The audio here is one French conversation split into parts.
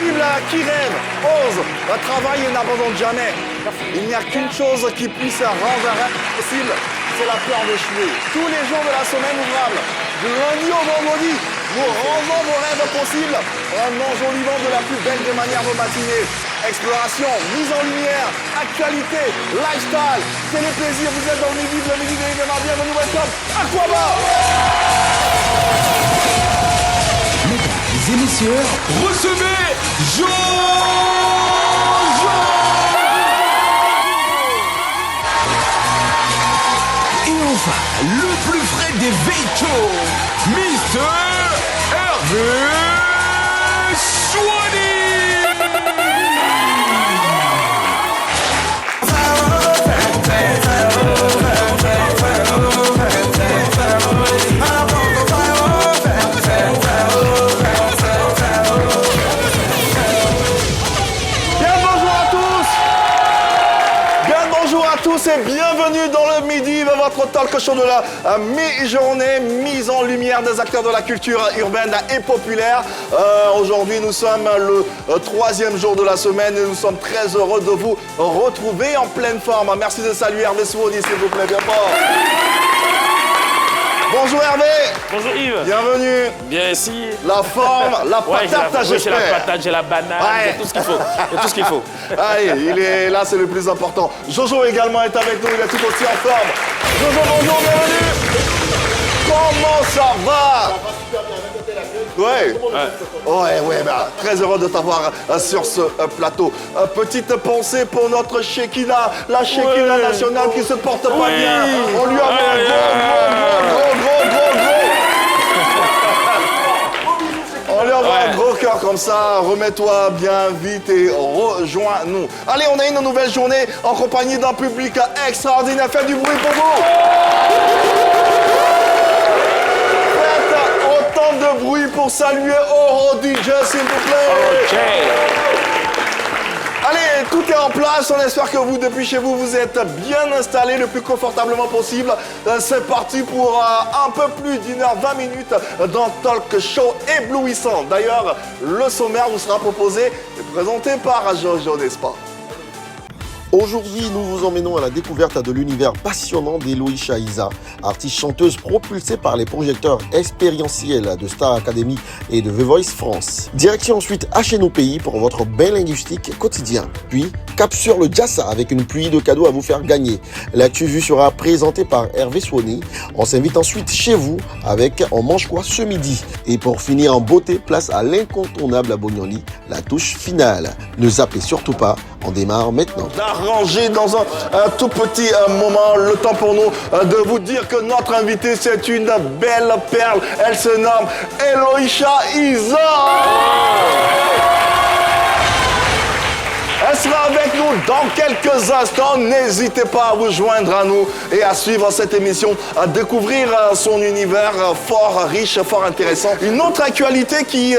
Bible qui rêve, ose, travaille et n'abandonne jamais. Il n'y a qu'une chose qui puisse rendre un rêve possible, c'est la peur d'échouer. Tous les jours de la semaine ouvrable, du lundi au vendredi, nous rendons vos rêves possibles en enjolivant de la plus belle des manières vos matinées. Exploration, mise en lumière, actualité, lifestyle, télé-plaisir, vous êtes dans le midi de l'événement, bienvenue, welcome, Aquaba. Mesdames et messieurs, recevez Et enfin, le plus frais des véhicules, Mr. Hervé Swani. Et bienvenue dans le Midi, votre talk show de la mi-journée, mise en lumière des acteurs de la culture urbaine et populaire. Aujourd'hui, nous sommes le troisième jour de la semaine et nous sommes très heureux de vous retrouver en pleine forme. Merci de saluer Hervé Swani, s'il vous plaît, bien fort. Bonjour Hervé. Bonjour Yves. Bienvenue. Bien ici. La forme, la patate, j'ai la patate, j'ai la banane, j'ai tout ce qu'il faut. J'ai tout ce qu'il faut. Allez, il est là, c'est le plus important. Jojo également est avec nous, il est tout aussi en forme. Jojo, bonjour, bienvenue. Comment ça va? Ouais, bah, très heureux de t'avoir sur ce plateau. Petite pensée pour notre Shekinah, la Shekinah nationale qui se porte pas bien. On lui envoie un gros. On lui envoie un gros cœur comme ça, remets-toi bien vite et rejoins-nous. Allez, on a une nouvelle journée en compagnie d'un public extraordinaire. Faites du bruit pour vous. De bruit pour saluer Oro DJ, s'il vous plaît. Ok. Allez, tout est en place. On espère que vous, depuis chez vous, vous êtes bien installés le plus confortablement possible. C'est parti pour un peu plus d'1h20 d'un talk show éblouissant. D'ailleurs, le sommaire vous sera proposé et présenté par Jojo, n'est-ce pas? Aujourd'hui, nous vous emmenons à la découverte de l'univers passionnant d'Eloïcha Isa, artiste chanteuse propulsée par les projecteurs expérientiels de Star Academy et de The Voice France. Direction ensuite HNO Pays pour votre bain linguistique quotidien. Puis, cap sur le Jassa avec une pluie de cadeaux à vous faire gagner. L'actu vue sera présentée par Hervé Swani. On s'invite ensuite chez vous avec On mange quoi ce midi. Et pour finir en beauté, place à l'incontournable Abonioli, la touche finale. Ne zappez surtout pas, on démarre maintenant. D'arranger dans un tout petit moment le temps pour nous de vous dire que notre invitée c'est une belle perle. Elle se nomme Eloïcha Isa. Elle sera avec nous dans quelques instants. N'hésitez pas à vous joindre à nous et à suivre cette émission, à découvrir son univers fort riche, fort intéressant. Une autre actualité qui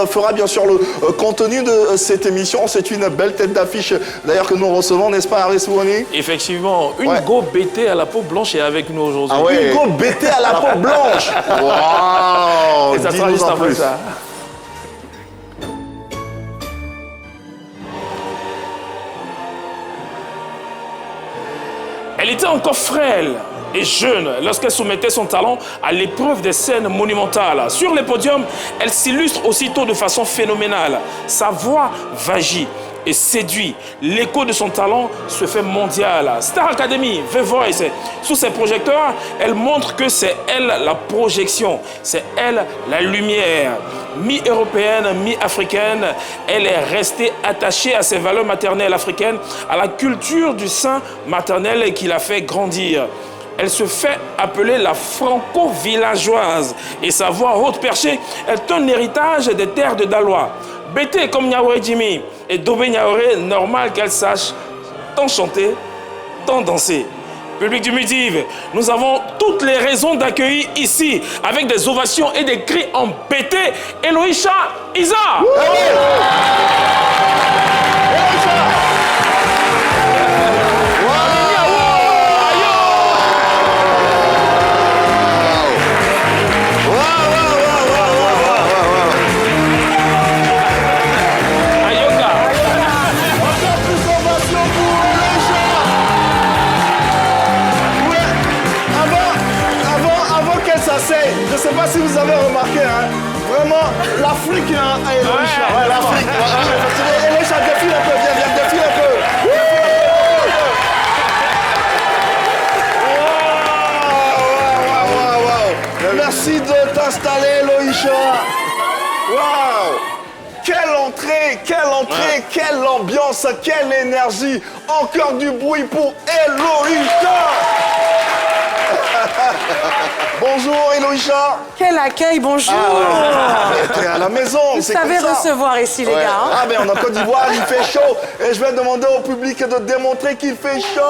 fera bien sûr le contenu de cette émission, c'est une belle tête d'affiche d'ailleurs que nous recevons, n'est-ce pas, Hervé Swani? Effectivement, Hugo BT à la peau blanche est avec nous aujourd'hui. Ah ouais. Hugo BT à la peau blanche. Waouh. Et ça sera juste après ça. Elle était encore frêle et jeune lorsqu'elle soumettait son talent à l'épreuve des scènes monumentales. Sur les podiums, elle s'illustre aussitôt de façon phénoménale. Sa voix vagit et séduit. L'écho de son talent se fait mondial. Star Academy, The Voice, sous ses projecteurs, elle montre que c'est elle la projection, c'est elle la lumière. Mi-européenne, mi-africaine, elle est restée attachée à ses valeurs maternelles africaines, à la culture du sein maternel qui l'a fait grandir. Elle se fait appeler la franco-villageoise et sa voix haute perchée est un héritage des terres de Dalois. Bété comme Niaouré Jimmy et Dobé Niaouré, normal qu'elle sache tant chanter, tant danser. Public du Midi, nous avons toutes les raisons d'accueillir ici, avec des ovations et des cris en bété, Eloïcha Isa. quelle ambiance, quelle énergie. Encore du bruit pour Eloïcha. Bonjour Eloïcha. Quel accueil, bonjour. T'es à la maison, Vous c'est savez comme ça. recevoir ici, les gars. hein. Ah mais en Côte d'Ivoire, il fait chaud. Et je vais demander au public de démontrer qu'il fait chaud.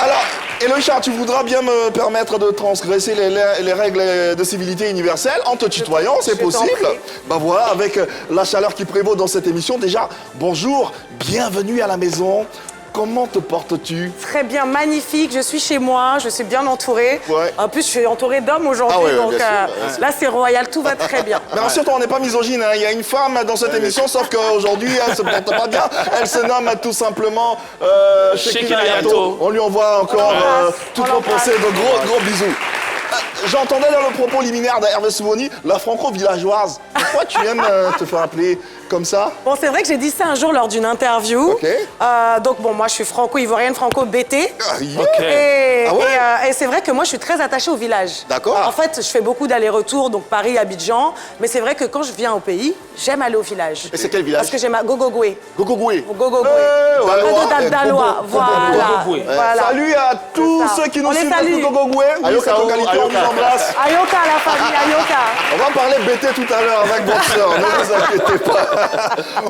Alors, Eloïcha, tu voudras bien me permettre de transgresser les règles de civilité universelle en te tutoyant, c'est je t'en possible. prie. Bah voilà, avec la chaleur qui prévaut dans cette émission, déjà, bonjour, bienvenue à la maison. Comment te portes-tu? Très bien, magnifique. Je suis chez moi, je suis bien entourée. Ouais. En plus, je suis entourée d'hommes aujourd'hui, Ah ouais, donc bien sûr, là, c'est royal, tout va très bien. Mais ensuite, on n'est pas misogyne, hein. Il y a une femme dans cette émission, sauf qu'aujourd'hui, elle se porte pas bien. Elle se nomme tout simplement Shekinah Yato. On lui envoie encore toutes nos pensées, de gros bisous. J'entendais dans le propos liminaire d'Hervé Souvoni, la franco-villageoise. Pourquoi tu aimes te faire appeler comme ça? Bon, c'est vrai que j'ai dit ça un jour lors d'une interview. Ok. Donc, bon, moi, je suis franco-ivoirienne, franco-BT. Ok. Et c'est vrai que moi, je suis très attachée au village. D'accord. En fait, je fais beaucoup d'allers-retours, donc Paris, Abidjan. Mais c'est vrai que quand je viens au pays, j'aime aller au village. Et c'est quel village? Parce que j'aime à Gogogoué. Gogogoué. Gogogoué. ouais, Près de Daloa. Gogo, Voilà. Gogogoué. Voilà. Salut à tous C'est ça. ceux qui nous On les suivent salue. depuis Gogogoué. Oui, Ayoka, cette localité, on vous Ayoka. embrasse. Ayoka, la famille, Ayoka. On va parler BT tout à l'heure avec votre sœur, ne vous inquiétez pas.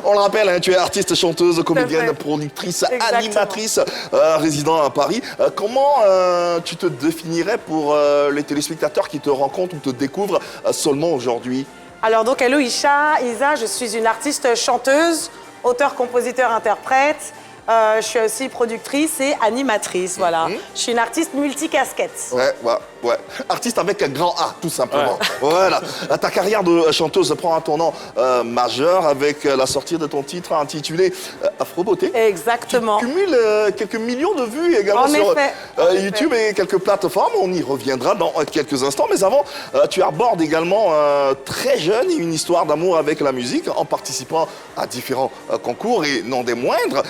On le rappelle, hein, tu es artiste, chanteuse, comédienne, fait. productrice, Exactement. animatrice, résident à Paris. Comment tu te définirais pour les téléspectateurs qui te rencontrent ou te découvrent seulement aujourd'hui? Alors donc Eloïcha Isa, je suis une artiste chanteuse, auteure, compositeur, interprète. Je suis aussi productrice et animatrice, voilà. Je suis une artiste multicasquette. Ouais. Artiste avec un grand A, tout simplement. Voilà. Ta carrière de chanteuse prend un tournant majeur avec la sortie de ton titre intitulé Afro Beauté. Exactement. Tu cumules quelques millions de vues également En sur effet, YouTube et quelques plateformes. On y reviendra dans quelques instants. Mais avant, tu abordes également très jeune une histoire d'amour avec la musique en participant à différents concours et non des moindres.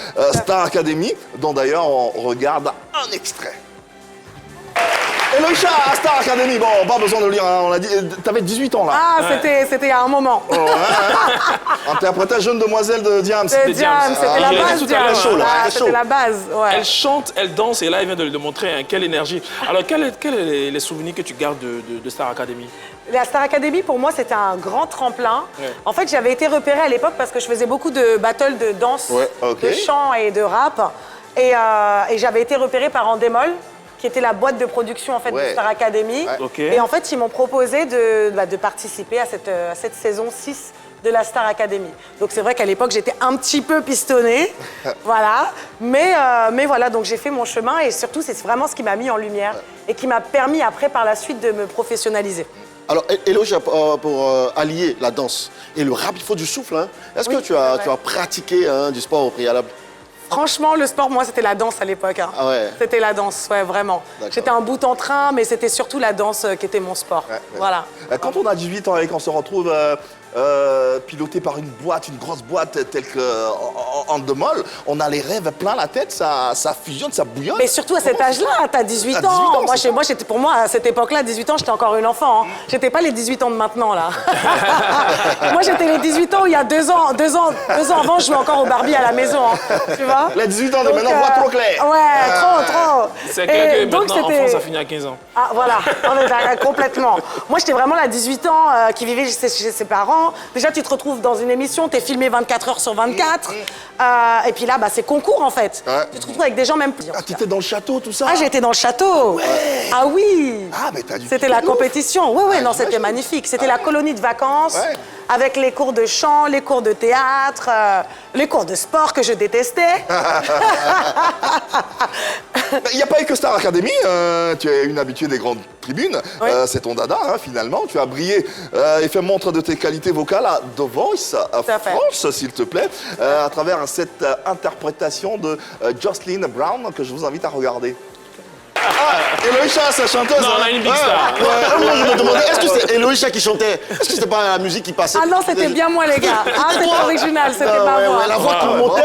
Star Academy, dont d'ailleurs on regarde un extrait. Eloïcha, Star Academy, bon, pas besoin de le lire, hein, on l'a dit, t'avais 18 ans là. Ah, c'était il y a un moment. Oh, interprétais Jeune Demoiselle de Diams. C'est Diam, c'était la je l'ai base, dit tout à Diam. l'heure, chaud, là, Ah, très c'était chaud. la base, ouais. Elle chante, elle danse, et là, elle vient de montrer hein, quelle énergie. Alors, quels sont les souvenirs que tu gardes de Star Academy? La Star Academy, pour moi, c'était un grand tremplin. Ouais. En fait, j'avais été repérée à l'époque parce que je faisais beaucoup de battles de danse, Ouais, ok. de chant et de rap. Et j'avais été repérée par Endemol, qui était la boîte de production en fait, Ouais. de Star Academy. Ouais. Ok. Et en fait, ils m'ont proposé de participer à cette saison 6 de la Star Academy. Donc c'est vrai qu'à l'époque, j'étais un petit peu pistonnée. Voilà. Mais voilà, donc j'ai fait mon chemin et surtout, c'est vraiment ce qui m'a mis en lumière et qui m'a permis après, par la suite, de me professionnaliser. Alors, Eloïcha, pour allier la danse et le rap, il faut du souffle. Hein. Est-ce Oui, que tu as c'est vrai. pratiqué du sport au préalable? Franchement, le sport, moi, c'était la danse à l'époque. Hein. Ah ouais. C'était la danse, ouais, vraiment. D'accord. J'étais un bout en train, mais c'était surtout la danse qui était mon sport. Ouais. Voilà. Quand on a 18 ans et qu'on se retrouve piloté par une grosse boîte telle que Endemol, on a les rêves plein la tête, ça fusionne, ça bouillonne. Mais surtout à cet âge-là, t'as 18 À ans. 18 ans, c'est Moi, pour moi, à cette époque-là, 18 ans, j'étais encore une enfant. Hein. J'étais pas les 18 ans de maintenant, là. Moi, j'étais les 18 ans où il y a 2 ans avant, je jouais encore au Barbie à la maison. Hein. Tu vois? Les 18 ans de Donc, maintenant, on voit trop clair. Ouais, trop. C'est clair Et que donc, maintenant, en c'était- France, ça finit à 15 ans. Ah, voilà, on est d'accord, complètement. Moi, j'étais vraiment la 18 ans qui vivait chez ses parents. Déjà, tu te retrouves dans une émission, t'es filmé 24 heures sur 24. Et puis là, c'est concours, en fait. Ouais. Tu te retrouves avec des gens même... Ah, t'étais dans le château, tout ça? Ah, j'étais dans le château. Ah oui. Ah, mais t'as du C'était pied la de ouf. compétition. Oui, Ah, non, c'était j'imagine. magnifique. C'était la colonie de vacances Ouais. avec les cours de chant, les cours de théâtre, les cours de sport que je détestais. Il n'y a pas eu que Star Academy, tu es une habituée des grandes tribunes, Oui. c'est ton dada finalement, tu as brillé et fait montre de tes qualités vocales à The Voice à fait. France, s'il te plaît, à travers cette interprétation de Jocelyn Brown que je vous invite à regarder. Ah, Eloïcha, sa chanteuse. Non, on a une big Ouais. star. Ouais, moi, je me demandais, est-ce que c'est Eloïcha qui chantait? Est-ce que c'était pas la musique qui passait? Ah non, c'était bien moi, les gars. Ah, c'était original, c'était ma voix. La voix qui Ah, montait.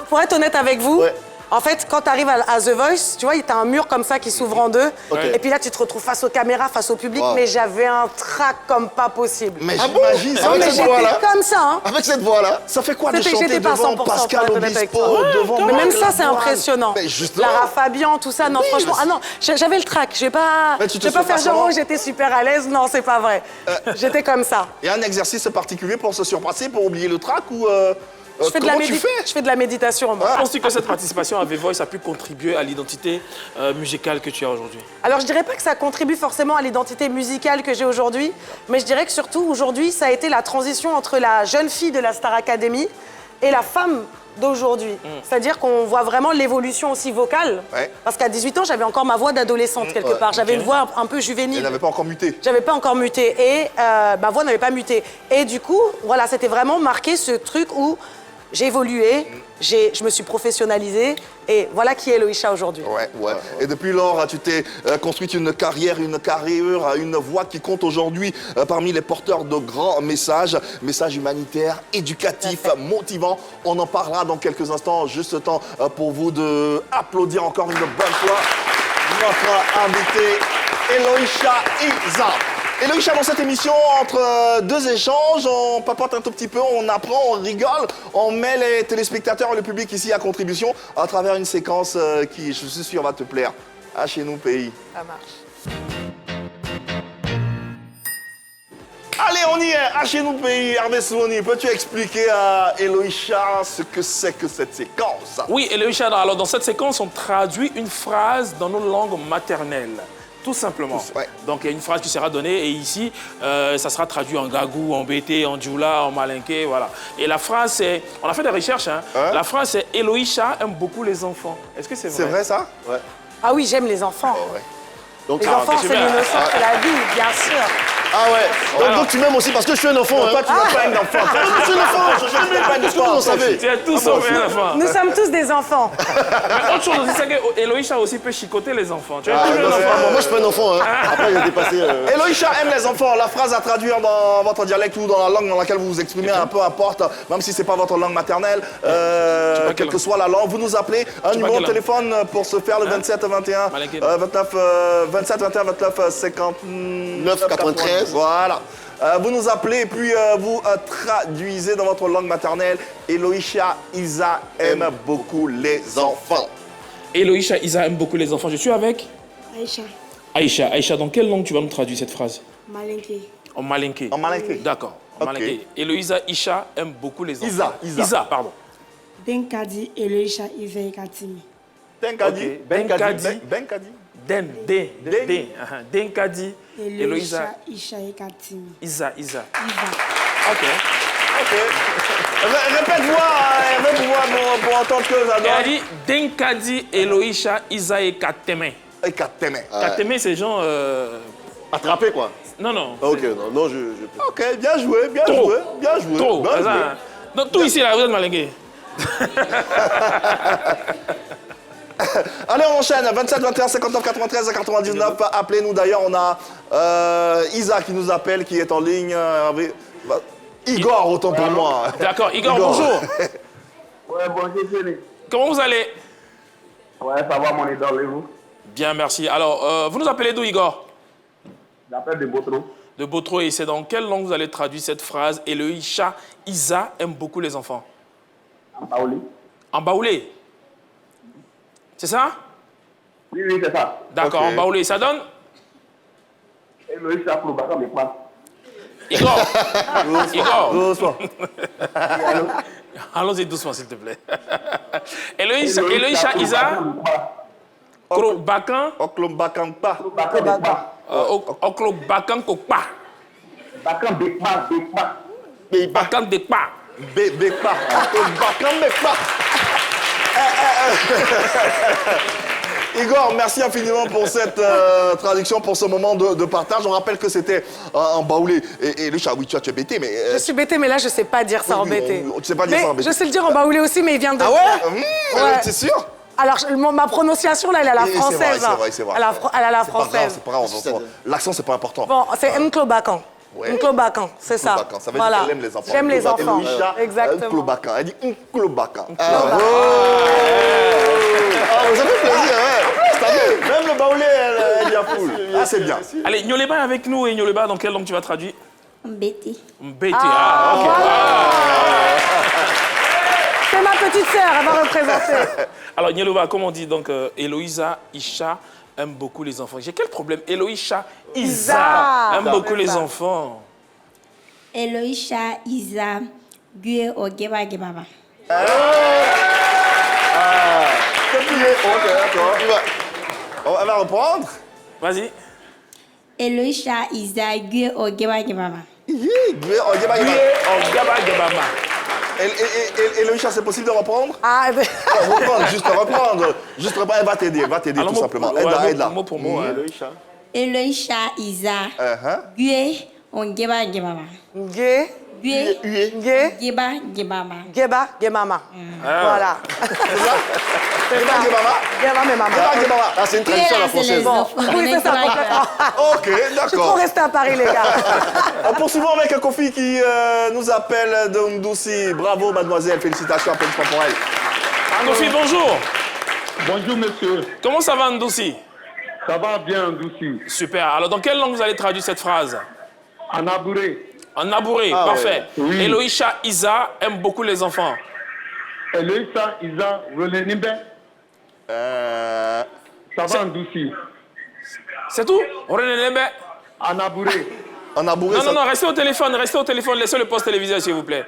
Pour être honnête avec vous, Ouais. En fait, quand tu arrives à The Voice, tu vois, tu as un mur comme ça qui s'ouvre en deux. Et puis là, tu te retrouves face aux caméras, face au public. Wow. Mais j'avais un trac comme pas possible. Mais Ah bon? j'imagine, Non, avec mais cette j'étais voix-là. comme ça, hein. Avec cette voix-là. Ça fait quoi de C'était- chanter j'étais pas devant 100% Pascal pour être honnête avec Obispo, toi. devant Mais même Marc ça, c'est Lavoine? impressionnant. Mais justement. Lara Fabian, tout ça, non, Oui, franchement. mais Ah non, j'avais le trac. Je vais pas, Mais tu te je vais pas fais pas faire genre, semblant. oh, j'étais super à l'aise. Non, c'est pas vrai. J'étais comme ça. Il y a un exercice particulier pour se surpasser, pour oublier le trac ou Je fais, comment tu fais? je fais de la méditation, moi. Penses-tu que cette participation à The Voice a pu contribuer à l'identité musicale que tu as aujourd'hui? Alors, je dirais pas que ça contribue forcément à l'identité musicale que j'ai aujourd'hui, mais je dirais que surtout, aujourd'hui, ça a été la transition entre la jeune fille de la Star Academy et la femme d'aujourd'hui. C'est-à-dire qu'on voit vraiment l'évolution aussi vocale. Ouais. Parce qu'à 18 ans, j'avais encore ma voix d'adolescente quelque part. J'avais une voix un peu juvénile. Elle n'avait pas encore muté. J'avais pas encore muté et ma voix n'avait pas muté. Et du coup, voilà, c'était vraiment marqué ce truc où j'ai évolué, je me suis professionnalisée et voilà qui est Eloïcha aujourd'hui. Ouais, ouais. Et depuis lors, tu t'es construite une carrière, une voix qui compte aujourd'hui parmi les porteurs de grands messages humanitaires, éducatifs, motivants. On en parlera dans quelques instants. Juste temps pour vous de applaudir encore une bonne fois notre invité Eloïcha Iza. Eloïcha, dans cette émission, entre deux échanges, on papote un tout petit peu, on apprend, on rigole, on met les téléspectateurs et le public ici à contribution à travers une séquence qui, je suis sûr, va te plaire. À chez nous, pays. Ça marche. Allez, on y est, à chez nous, pays. Hervé Souni, peux-tu expliquer à Eloïcha ce que c'est que cette séquence? Oui, Eloïcha, alors dans cette séquence, on traduit une phrase dans nos langues maternelles. Tout simplement. Ouais. Donc, il y a une phrase qui sera donnée et ici, ça sera traduit en gagou, en bété, en djoula, en malinké, voilà. Et la phrase, c'est... On a fait des recherches, hein. Hein? La phrase, c'est « Eloïcha aime beaucoup les enfants ». Est-ce que c'est vrai? C'est vrai, ça? Ouais. Ah oui, j'aime les enfants. Ouais. Donc, Les enfants, c'est super. l'innocence, c'est la vie, bien sûr. ah ouais. Donc tu m'aimes aussi parce que je suis un enfant. Toi, Hein. tu n'es pas un enfant. Je suis un enfant. Je n'aime pas une histoire, vous savez. Tu as tous sauvé un enfant. Nous sommes tous des enfants. Mais autre chose aussi, c'est que Eloïcha aussi peut chicoter les enfants. Tu as toujours un Moi, enfant. moi, je suis pas un enfant. Hein. Après, il a dépassé. Eloïcha aime les enfants. La phrase à traduire dans votre dialecte ou dans la langue dans laquelle vous vous exprimez, peu importe, même si c'est pas votre langue maternelle, quelle que soit la langue, vous nous appelez. Un numéro de quelle téléphone pour se faire le 27 21 Malinké. 29 27 21 29 59 93. Voilà. Vous nous appelez et puis vous traduisez dans votre langue maternelle. Eloïcha Iza aime beaucoup les enfants. Eloïcha Isa aime beaucoup les enfants. Je suis avec Aïcha, Aïcha. Aïcha, dans quelle langue tu vas nous traduire cette phrase? Malinké, En malinké. En malinké. D'accord. En Ok. malinké. Eloïsa Isha aime beaucoup les enfants. Isa. Pardon. Benkadi, Eloïcha, Ive, Katimi. Benkadi. Ok. Benkadi. Benkadi. Denkadi. Eloïcha, Eloïsa Isha, et Katimi. Isa. Iva. Ok. Ok. Répète-moi pour entendre que Elle a j'adore. dit Denkadi, Eloïcha, Isa et Kateme. Et Kateme. Kateme, c'est genre. Attrapé, quoi. Non, non. Ah, ok, non, je. Ok, bien joué, bien Trop. joué, bien joué. Trop. bien C'est joué. ça, hein. Donc, tout ici, là, vous êtes malingué. Allez, on enchaîne. 27, 21, 59, 93, 99. Appelez-nous d'ailleurs. On a Isa qui nous appelle, qui est en ligne. Igor, autant pour moi. D'accord. Igor, bonjour. Ouais, bonjour, Chéri. Comment vous allez? Ouais, ça va, mon idole, et vous? Bien, merci. Alors, vous nous appelez d'où, Igor? J'appelle de Botro. De Botro, et c'est dans quelle langue vous allez traduire cette phrase? Eloïcha Isa aime beaucoup les enfants. En Paoli. En baoulé. C'est ça? Oui, oui, c'est ça. D'accord, Ok. en baoulé. Ça donne? Eloïcha, pour le bâton, mais pas. Igor. Igor. Doucement. Allons-y doucement, s'il te plaît. Eloïcha Isa. Bakan. Oklombakampa. Bâton, mais pas. Oklo Bakan Kokpa. Bâton, Bekma, Bekma. Bakan Dekpa. Bekpa. Oklombakampa. Igor, merci infiniment pour cette traduction, pour ce moment de partage. On rappelle que c'était en baoulé. Et Lucha, oui, tu es bêté, mais... Je suis bêtée, mais là, je sais pas dire ça en oui, bêté. tu sais pas dire Mais ça en bêté. je sais le dire en baoulé aussi, mais il vient de... Ah ouais, Ouais. t'es sûr? Alors, ma prononciation, là, elle est à la Oui, française. c'est vrai, c'est vrai. Elle est à la C'est pas grave, française. c'est pas grave. L'accent, c'est pas important. Bon, c'est Nklo Bakan. Ouais. Nklobakan, c'est ça. Nklobakan, ça veut dire qu'elle aime les enfants. J'aime les enfants. Eloïcha, Exactement. Nklobakan. Elle dit Nklobakan. Nklobakan. Ah, vous avez plaisir, ouais. T'as vu, même le baoulé, elle y a foule. Ah, c'est bien. Allez, Nyoleba est avec nous. Et Nyoleba, dans quelle langue tu vas traduire? Mbete. Mbete. Ah, ok. C'est ma petite sœur, elle va représenter. Alors, Nyoleba, comme on dit, donc, Eloïsa, Isha aime beaucoup les enfants. J'ai quel problème? Eloïsa, Isa aime beaucoup les enfants. Eloïcha Isa Gue Ogeba Gebaba. Ok, d'accord. On va reprendre. Vas-y. Eloïcha Isa Gue Ogeba Gebaba. Et Eloïcha, c'est possible de reprendre? Ah, ben... Reprendre, juste reprendre. Juste reprendre, elle va t'aider Alors, tout simplement. ouais, Aide-la. mot pour mot. Eloïcha. Eloïcha Isa Gue Ogeba Gebaba. Gue, Gue Gue, Geba Gebaba. Geba, Gemama. Voilà. C'est ça? C'est ça. Geba, mais maman. Ah, c'est une tradition à la française. Oui, c'est ça, complètement. Ok, Je suis trop d'accord. restée à Paris, les gars. Poursuivons avec un Kofi qui nous appelle de Ndouci. Bravo, mademoiselle. Félicitations, applaudissements pour elle. Ndouci, bonjour. Bonjour monsieur, Comment ça va, Ndouci? ça va bien Ndouci? Super. Alors, dans quelle langue vous allez traduire cette phrase? En Abouré, En Abouré, Ah, parfait. Oui. Eloïcha Isa aime beaucoup les enfants. Eloïsa Isa Rolenimbe, ça va Ndouci? C'est tout? René Lembe. En Abouré. On a bourré Non, ça. non, non, restez au téléphone, laissez le poste télévisé, s'il vous plaît.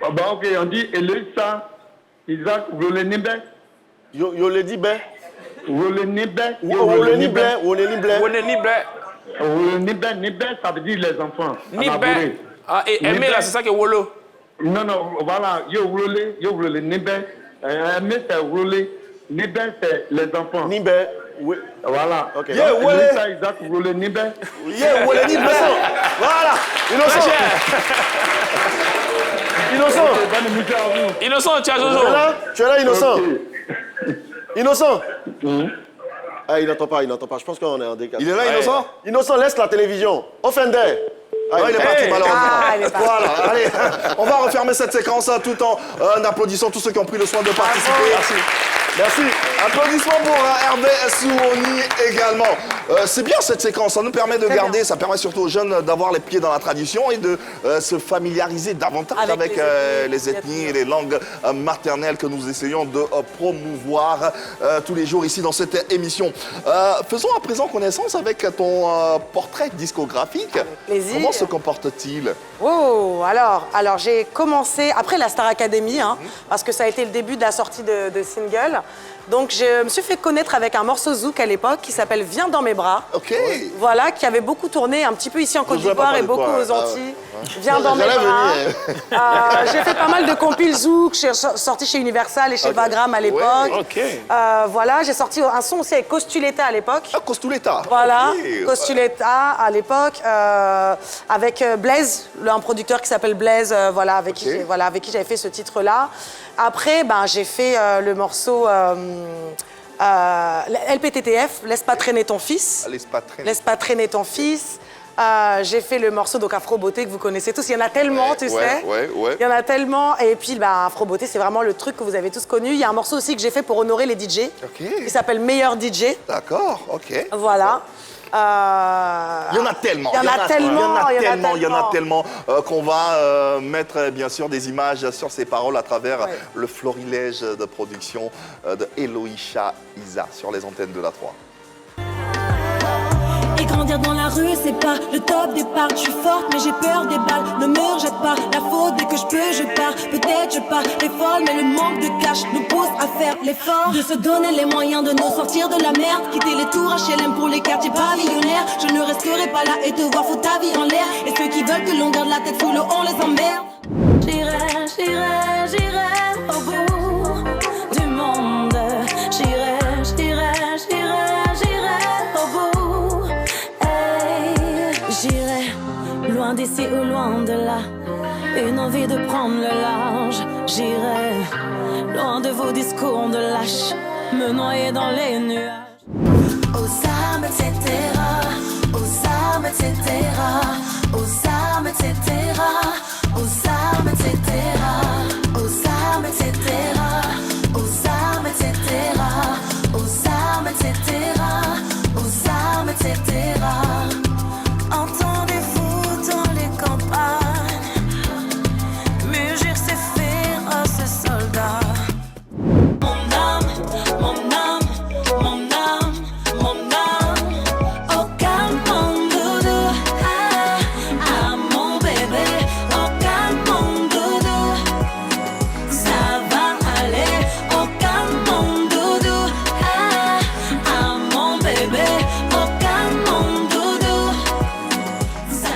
Bah ok, on dit Eloïsa Isa Rolenimbe, Yo le dit ben. Rolenimbe, Rolenimbe. René Nible. Rolenimbe, Nimbe, ça veut dire les enfants. En Nible. Abouré. Ah, et aimer, Nibe. là, c'est ça que Wolo. Non, non, voilà, yo roule Nimbe, mais c'est rouler, Nimbe c'est les enfants. Nimbe. Oui. Voilà. Ok. Donc, Yeah, roulé. Eloïsa Isa Rolenimbe. Yeah, Wole Nimbe. Voilà. Innocent. Innocent. Bonne nuit à vous. Innocent, tu as Tu Jojo. es là? Tu es là, Innocent? Ok. Innocent. Ah, il n'entend pas. Je pense qu'on est en décalage. Il est là, Innocent? Innocent, laisse la télévision. Offender. Ah, il est parti, malheureusement. Ah, il est parti. Voilà, allez, on va refermer cette séquence tout en applaudissant tous ceux qui ont pris le soin de participer. Merci. Merci. Applaudissements pour Hervé Souoni également. C'est bien cette séquence, ça nous permet de garder, ça permet surtout aux jeunes d'avoir les pieds dans la tradition et de se familiariser davantage avec les ethnies et les langues maternelles que nous essayons de promouvoir tous les jours ici dans cette émission. Faisons à présent connaissance avec ton portrait discographique. plaisir. Comment se comporte-t-il? Oh, alors j'ai commencé après la Star Academy, hein, parce que ça a été le début de la sortie de single. Donc je me suis fait connaître avec un morceau zouk à l'époque qui s'appelle Viens dans mes bras. Ok. Voilà, qui avait beaucoup tourné un petit peu ici en Côte jouez pas d'Ivoire et Côte beaucoup d'Ivoire, aux Antilles. Viens dans mes J'allais bras. venir. J'ai fait pas mal de compiles zouk, j'ai sorti chez Universal et chez Vagram à l'époque. Ok. Voilà, j'ai sorti un son aussi avec Costuleta à l'époque. Ah, Costuleta. Voilà, Ok. Costuleta à l'époque, avec Blaise, un producteur qui s'appelle Blaise, voilà, avec qui j'avais fait ce titre-là. Après, ben, j'ai fait le morceau LPTTF, Laisse pas traîner ton fils. Laisse pas traîner. Laisse pas traîner ton fils. J'ai fait le morceau donc Afro Beauté que vous connaissez tous. Il y en a tellement, tu sais. Ouais. Il y en a tellement. Et puis, bah, Afro Beauté, c'est vraiment le truc que vous avez tous connu. Il y a un morceau aussi que j'ai fait pour honorer les DJ. Ok. Il s'appelle Meilleur DJ. D'accord, ok. Voilà. Il y en a tellement. Il y en a tellement qu'on va mettre bien sûr des images sur ces paroles à travers le florilège de production de Eloïcha Isa sur les antennes de la 3. Et grandir dans la rue, c'est pas le top départ. Je suis forte, mais j'ai peur des balles. Ne me rejette pas la faute, dès que je peux, je pars. Peut-être je pars les folles, mais le manque de cash nous pousse à faire l'effort de se donner les moyens de nous sortir de la merde. Quitter les tours HLM pour les quartiers pavillonnaires. Je ne resterai pas là et te voir foutre ta vie en l'air. Et ceux qui veulent que l'on garde la tête sous l'eau, on les emmerde. J'irai au bout du monde. J'irai au bout. J'irai loin d'ici ou loin de là. Une envie de prendre le large. J'irai loin de vos discours de lâche. Me noyer dans les nuages. Aux armes, etc. Aux armes, etc. aux armes, etc. Aux armes, etc. Aux armes, etc. Aux armes, etc. Aux armes, etc. Aux armes, etc. Entendez-vous dans les campagnes mugir ces féroces soldats? Mon âme, mon âme, mon âme, mon âme. Au calme, mon doudou, ah, mon bébé. Au calme, mon doudou, ça va aller. Au calme, mon doudou, ah, mon bébé. Au calme, mon doudou, ça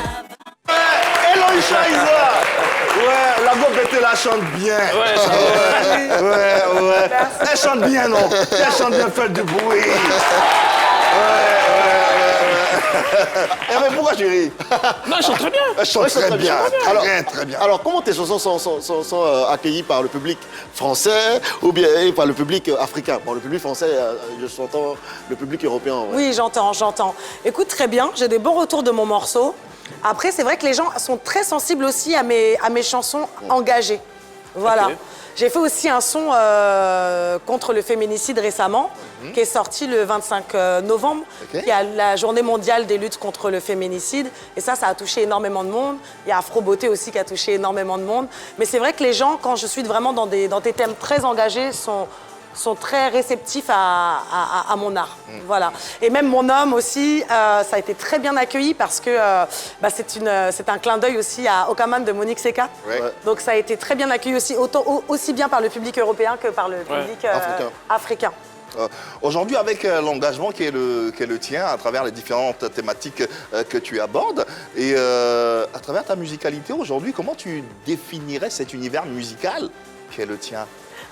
va. Eloïcha Isa. Ouais, la Gobette la chante bien. Ouais, ça va. Ouais. Elle chante bien, non? Elle chante bien, fait du bruit. Mais pourquoi tu ris? Non, je chante très bien. Elle chante très bien. Alors, Très bien. Alors, comment tes chansons sont accueillies par le public français ou bien par le public africain? Bon, le public français, je s'entends, le public européen. Ouais. Oui, j'entends. Écoute, très bien, j'ai des bons retours de mon morceau. Après, c'est vrai que les gens sont très sensibles aussi à mes chansons engagées. Voilà. Ok. J'ai fait aussi un son contre le féminicide récemment, qui est sorti le 25 novembre, Ok. qui est la journée mondiale des luttes contre le féminicide. Et ça a touché énormément de monde. Il y a Afro Beauté aussi qui a touché énormément de monde. Mais c'est vrai que les gens, quand je suis vraiment dans des thèmes très engagés, sont très réceptifs à mon art. Voilà. Et même mon homme aussi, ça a été très bien accueilli parce que c'est un clin d'œil aussi à Okaman de Monique Seka. Ouais. Donc ça a été très bien accueilli aussi, aussi bien par le public européen que par le public africain. Aujourd'hui, avec l'engagement qui est le tien, à travers les différentes thématiques que tu abordes, et à travers ta musicalité aujourd'hui, comment tu définirais cet univers musical qui est le tien?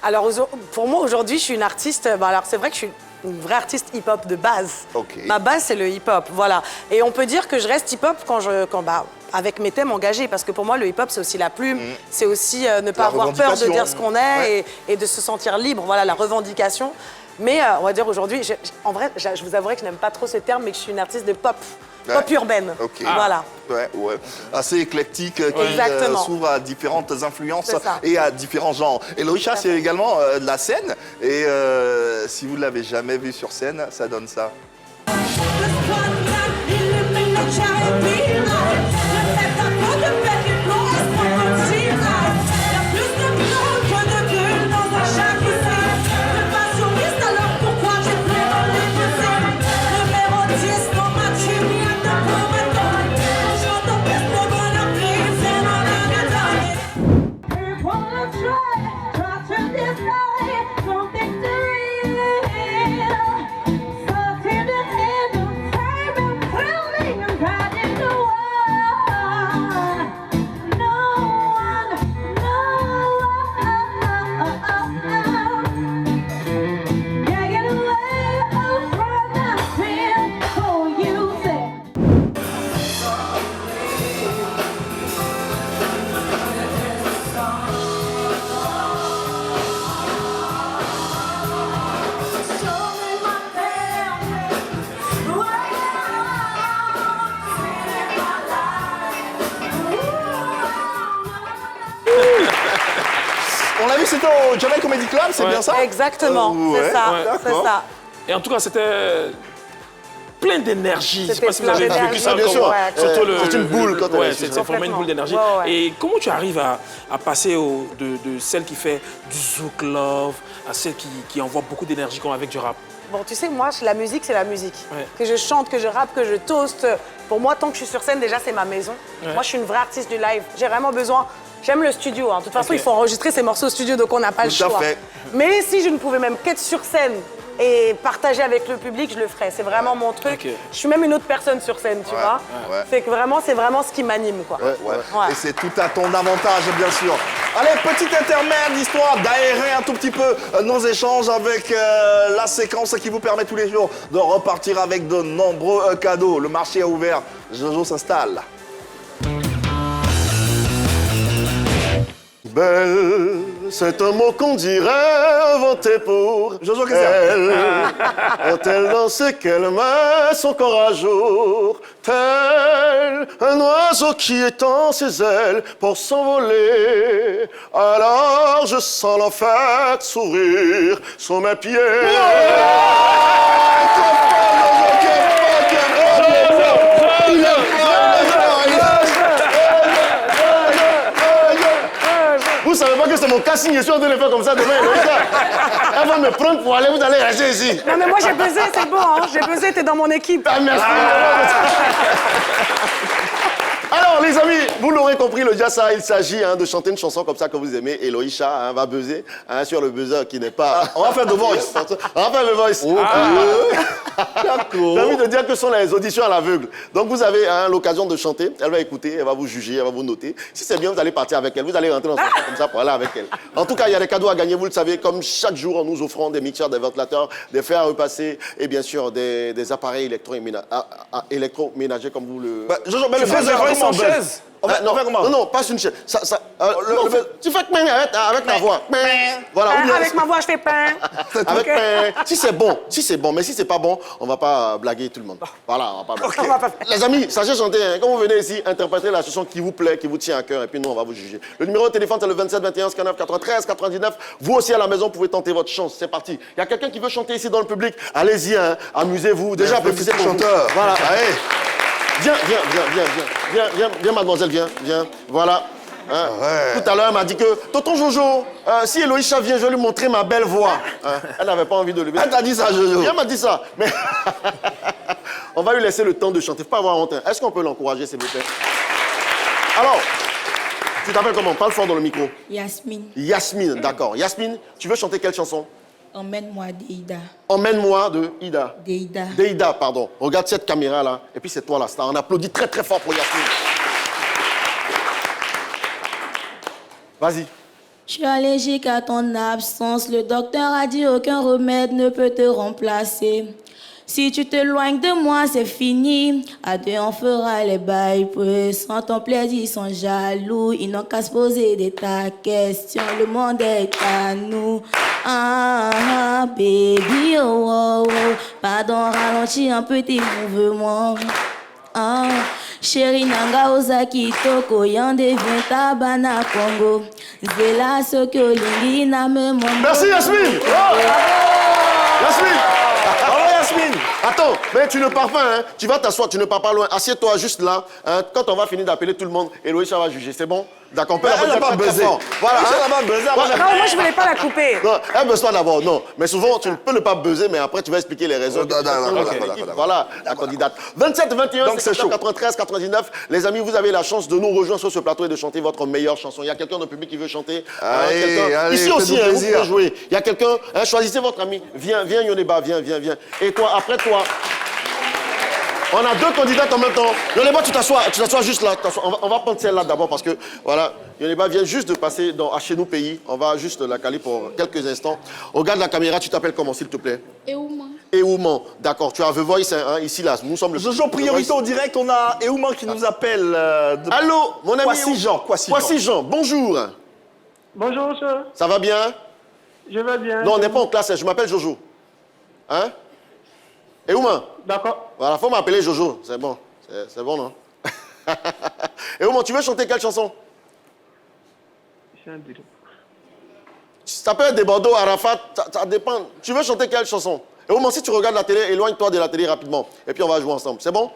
Alors pour moi aujourd'hui, je suis une artiste, alors c'est vrai que je suis une vraie artiste hip-hop de base. Ok. Ma base c'est le hip-hop, voilà. Et on peut dire que je reste hip-hop avec mes thèmes engagés, parce que pour moi le hip-hop c'est aussi la plume, c'est aussi ne pas La avoir peur de revendication. dire ce qu'on est et de se sentir libre, voilà, la revendication. Mais on va dire aujourd'hui, en vrai, je vous avouerai que je n'aime pas trop ce terme, mais que je suis une artiste de pop. Ouais. Pop urbaine. Ok. Voilà. Ouais. Assez éclectique, qui Exactement. s'ouvre à différentes influences C'est ça. et à différents genres. Et Eloïcha, c'est également de la scène. Et si vous ne l'avez jamais vu sur scène, ça donne ça. On l'a vu, c'était au Jamel Comedy Club, c'est bien ça? Exactement, c'est ça, c'est d'accord. ça. Et en tout cas, c'était plein d'énergie. Je ne sais pas si vous plein avez vécu d'énergie. ça. Bien sûr. Surtout C'est une boule quand elle est c'est sur vraiment une boule d'énergie. Ouais, ouais. Et comment tu arrives à passer de celle qui fait du zouk love à celle qui envoie beaucoup d'énergie comme avec du rap? Bon, tu sais, moi, la musique, c'est la musique. Ouais. Que je chante, que je rappe, que je toast. Pour moi, tant que je suis sur scène, déjà, c'est ma maison. Ouais. Moi, je suis une vraie artiste du live. J'ai vraiment besoin... J'aime le studio. Hein. De toute façon, Ok. il faut enregistrer ces morceaux au studio, donc on n'a pas le Tout à choix. fait. Mais si je ne pouvais même qu'être sur scène et partager avec le public, je le ferais. C'est vraiment mon truc. Ok. Je suis même une autre personne sur scène, tu vois. ouais. C'est vraiment ce qui m'anime, quoi. Ouais. Ouais. Et c'est tout à ton avantage, bien sûr. Allez, petit intermède, histoire d'aérer un tout petit peu nos échanges avec la séquence qui vous permet tous les jours de repartir avec de nombreux cadeaux. Le marché est ouvert. Jojo s'installe. Belle C'est un mot qu'on dirait inventé pour Jojo, qu'est-ce que elle. Quand elle danse et qu'elle met son corps à jour, tel un oiseau qui étend ses ailes pour s'envoler. Alors je sens l'enfer s'ouvrir sous mes pieds. Vous savez pas que c'est mon casting, je suis en train de le faire comme ça demain. Elle va me prendre pour aller, vous allez rester ici. Non, mais moi, j'ai pesé, c'est bon, hein. J'ai pesé, t'es dans mon équipe. Ah, merci. Alors, les amis, vous l'aurez compris, le Jassa, il s'agit de chanter une chanson comme ça que vous aimez. Eloïcha va buzzer sur le buzzer qui n'est pas... On va faire The Voice. On va faire The Voice. J'ai envie de dire que ce sont les auditions à l'aveugle. Donc, vous avez l'occasion de chanter. Elle va écouter, elle va vous juger, elle va vous noter. Si c'est bien, vous allez partir avec elle. Vous allez rentrer dans son coin comme ça pour aller avec elle. En tout cas, il y a des cadeaux à gagner, vous le savez. Comme chaque jour, nous offrons des mixeurs, des ventilateurs, des fers à repasser et bien sûr des appareils électroménagers comme vous le... Jojo, mais le faiseur, sans chaise. Non, pas sur une chaise. Tu fais avec ta voix. Voilà. Avec ma voix, je fais pain. Avec si c'est bon, mais si c'est pas bon, on va pas blaguer tout le monde. Voilà, on va pas blaguer. Les amis, sachez chanter. Quand vous venez ici, interprétez la chanson qui vous plaît, qui vous tient à cœur, et puis nous, on va vous juger. Le numéro de téléphone, c'est le 27 21 59 93 99. Vous aussi à la maison, vous pouvez tenter votre chance. C'est parti. Il y a quelqu'un qui veut chanter ici dans le public. Allez-y, amusez-vous. Déjà, applaudissez le chanteur. Voilà. Allez. Viens, mademoiselle, viens. Voilà. Tout à l'heure, elle m'a dit que, tonton Jojo, si Eloïcha vient, je vais lui montrer ma belle voix. Elle n'avait pas envie de le dire. Elle t'a dit ça, Jojo? Elle m'a dit ça. Mais on va lui laisser le temps de chanter. Faut pas avoir honte. Est-ce qu'on peut l'encourager, s'il vous plaît? Alors, tu t'appelles comment? Parle fort dans le micro. Yasmine. Yasmine, d'accord. Yasmine, tu veux chanter quelle chanson? Emmène-moi Deida. Emmène-moi de Ida. Deida. Deida, pardon. Regarde cette caméra-là. Et puis c'est toi la star. On applaudit très très fort pour Yasmine. Vas-y. Je suis allergique à ton absence. Le docteur a dit aucun remède ne peut te remplacer. Si tu t'éloignes de moi, c'est fini. À deux, on fera les bails. Sans ton plaisir, ils sont jaloux. Ils n'ont qu'à se poser des tas de questions. Le monde est à nous. Baby, oh, oh. Pardon, ralentis un peu tes mouvements. Chérie Nanga Ozaki Toko Yande Tabana Congo. Zela Soko Lingi Name Mon. Merci Yasmine. Yasmine. Bravo Yasmine. Attends, mais tu ne pars pas, hein. Tu vas t'asseoir, tu ne pars pas loin. Assieds-toi juste là. Quand on va finir d'appeler tout le monde, Eloïcha va juger. C'est bon? D'accord, on peut Elle n'a pas buzzé. Voilà. Elle n'a pas buzzé. Non, moi, je voulais pas la couper. Non, elle buzz pas d'abord, non. Mais souvent, tu peux ne pas buzzer, mais après, tu vas expliquer les raisons. Voilà, la candidate. 27, 21, 93, 99. Les amis, vous avez la chance de nous rejoindre sur ce plateau et de chanter votre meilleure chanson. Il y a quelqu'un dans le public qui veut chanter. Allez, ici aussi, vous plaisir. pouvez jouer. Il y a quelqu'un, choisissez votre ami. Viens, Yoneba, viens. Et toi, après toi... On a deux candidates en même temps. Yoneba, tu t'assois juste là. On va prendre celle-là d'abord parce que, voilà, Yoneba vient juste de passer à Chez Nous Pays. On va juste la caler pour quelques instants. Regarde la caméra, tu t'appelles comment, s'il te plaît? Eouman. D'accord, tu as The Voice, ici, là. Nous sommes le... Jojo, priorité au direct, on a Eouman qui nous appelle. Allô, mon ami. Kwasi Jean. Bonjour. Bonjour, monsieur. Ça va bien? Je vais bien. Non, on n'est pas en classe, je m'appelle Jojo. Hein? Eouman? D'accord. Voilà, faut m'appeler Jojo, c'est bon. C'est bon, non? Eouman, tu veux chanter quelle chanson? Ça peut être des Bordeaux, Arafat, ça dépend. Tu veux chanter quelle chanson? Eouman, si tu regardes la télé, éloigne-toi de la télé rapidement. Et puis on va jouer ensemble, c'est bon?